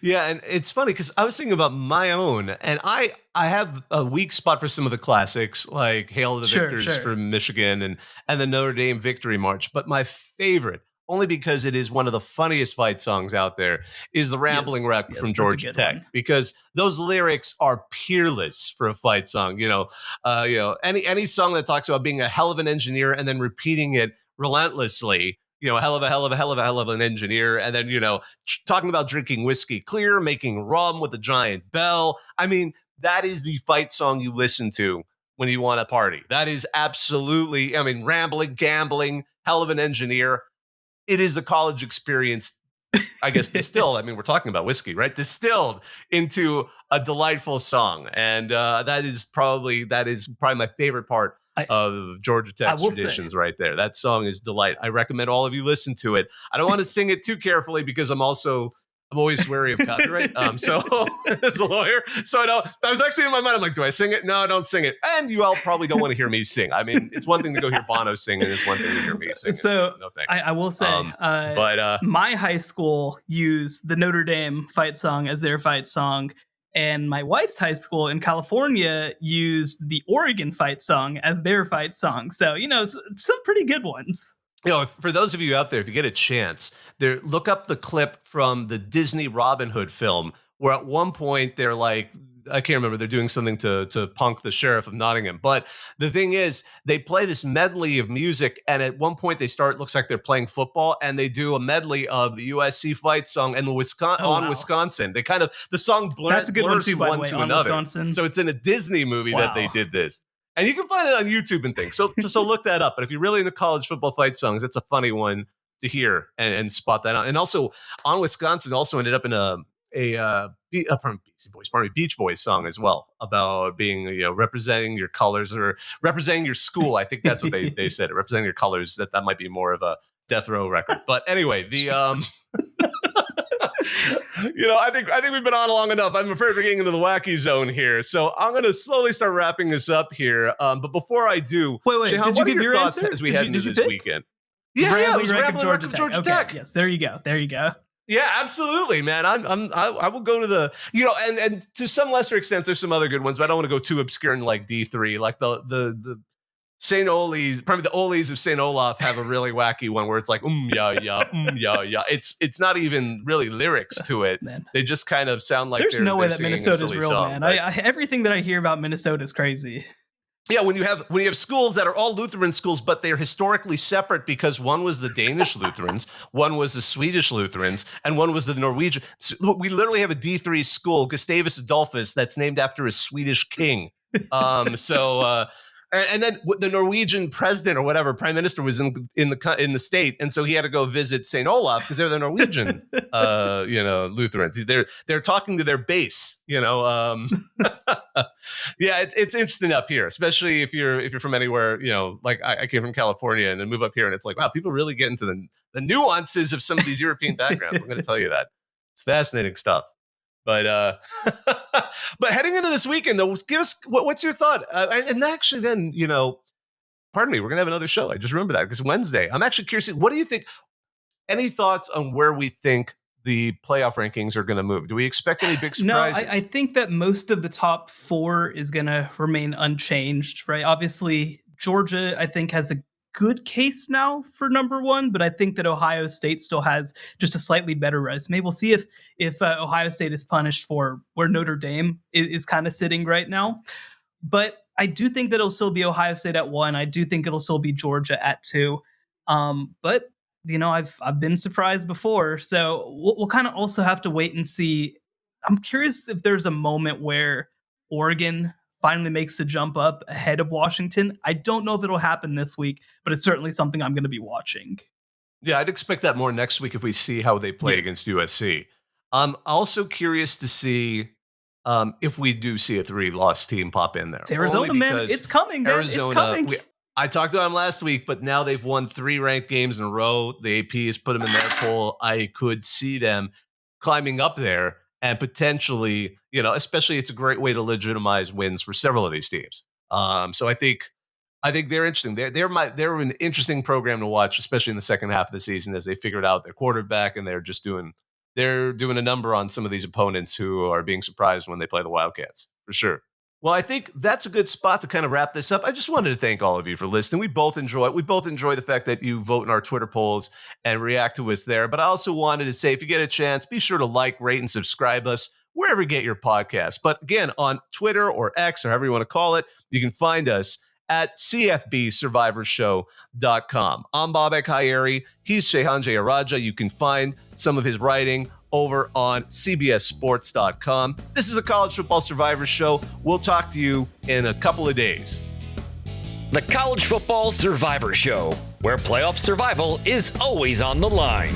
Yeah, and it's funny because I was thinking about my own, and I have a weak spot for some of the classics, like Hail to the Victors from Michigan and the Notre Dame Victory March. But my favorite, only because it is one of the funniest fight songs out there, is the Rambling Wreck from Georgia Tech, because those lyrics are peerless for a fight song. Any song that talks about being a hell of an engineer and then repeating it relentlessly. Hell of an engineer. And then, talking about drinking whiskey clear, making rum with a giant bell. I mean, that is the fight song you listen to when you want to party. That is absolutely, rambling, gambling, hell of an engineer. It is the college experience, I guess, distilled. We're talking about whiskey, right? Distilled into a delightful song. And that is probably my favorite part of Georgia Tech's traditions right there. That song is delight. I recommend all of you listen to it. I don't want to sing it too carefully because I'm always wary of copyright. So as a lawyer, so I was actually in my mind, I'm like, do I sing it? No, I don't sing it. And you all probably don't want to hear me sing. It's one thing to go hear Bono sing, and it's one thing to hear me sing. So no thanks. I will say, but my high school used the Notre Dame fight song as their fight song. And my wife's high school in California used the Oregon fight song as their fight song. So, some pretty good ones. For those of you out there, if you get a chance, look up the clip from the Disney Robin Hood film, where at one point they're like, I can't remember, they're doing something to punk the sheriff of Nottingham. But the thing is, they play this medley of music, and at one point looks like they're playing football, and they do a medley of the USC fight song and the Wisconsin. They kind of, the song blurs one to another. Wisconsin. So it's in a Disney movie that they did this. And you can find it on YouTube and things. So look that up. But if you're really into college football fight songs, it's a funny one to hear and spot that out. And also, On Wisconsin also ended up in a Beach Boys song as well, about being, representing your colors or representing your school. I think that's what they said, representing your colors. That might be more of a Death Row record. But anyway, I think we've been on long enough. I'm afraid we're getting into the wacky zone here. So I'm going to slowly start wrapping this up here. But before I do, wait, Shehan, did what you are give your thoughts answer? as we head into this weekend? Yeah, it was Rambling Wreck of Georgia Tech. Yes, there you go. Yeah, absolutely, man. I will go to the, and to some lesser extent, there's some other good ones, but I don't want to go too obscure in like D3, like the St. Ole's, probably the Ole's of St. Olaf have a really wacky one where it's like, yeah. It's not even really lyrics to it. Man. They just kind of sound like there's no way that Minnesota's real, song, man. Right? Everything that I hear about Minnesota is crazy. Yeah, when you have schools that are all Lutheran schools, but they're historically separate because one was the Danish Lutherans, one was the Swedish Lutherans, and one was the Norwegian. We literally have a D3 school, Gustavus Adolphus, that's named after a Swedish king. And then the Norwegian president or whatever prime minister was in the state, and so he had to go visit St. Olaf because they're the Norwegian, Lutherans. They're talking to their base, Yeah, it's interesting up here, especially if you're from anywhere, like I came from California and then move up here, and it's like, wow, people really get into the nuances of some of these European backgrounds. I'm going to tell you that it's fascinating stuff. But but heading into this weekend, though, give us what's your thought? And actually, then pardon me, we're gonna have another show. I just remember that because Wednesday. I'm actually curious. What do you think? Any thoughts on where we think the playoff rankings are going to move? Do we expect any big surprises? No, I think that most of the top four is going to remain unchanged. Right? Obviously, Georgia, I think, has a good case now for number one, but I think that Ohio State still has just a slightly better resume. We'll see if Ohio State is punished for where Notre Dame is kind of sitting right now. But I do think that it'll still be Ohio State at 1. I do think it'll still be Georgia at 2. But I've been surprised before. So we'll kind of also have to wait and see. I'm curious if there's a moment where Oregon finally makes the jump up ahead of Washington. I don't know if it'll happen this week, but it's certainly something I'm going to be watching. Yeah, I'd expect that more next week if we see how they play against USC. I'm also curious to see if we do see a 3-loss team pop in there. It's Arizona, man. It's coming, man. It's coming. I talked about them last week, but now they've won 3 ranked games in a row. The AP has put them in their poll. I could see them climbing up there and potentially, especially it's a great way to legitimize wins for several of these teams. So I think they're interesting. They're an interesting program to watch, especially in the second half of the season as they figured out their quarterback and they're doing a number on some of these opponents who are being surprised when they play the Wildcats, for sure. Well, I think that's a good spot to kind of wrap this up. I just wanted to thank all of you for listening. We both enjoy it. We both enjoy the fact that you vote in our Twitter polls and react to us there. But I also wanted to say, if you get a chance, be sure to like, rate, and subscribe us wherever you get your podcasts. But again, on Twitter or X or however you want to call it, you can find us at CFBSurvivorShow.com. I'm Bobak Hayeri. He's Shehan Jayaraja. You can find some of his writing over on CBSSports.com. This is a College Football Survivor Show. We'll talk to you in a couple of days. The College Football Survivor Show, where playoff survival is always on the line.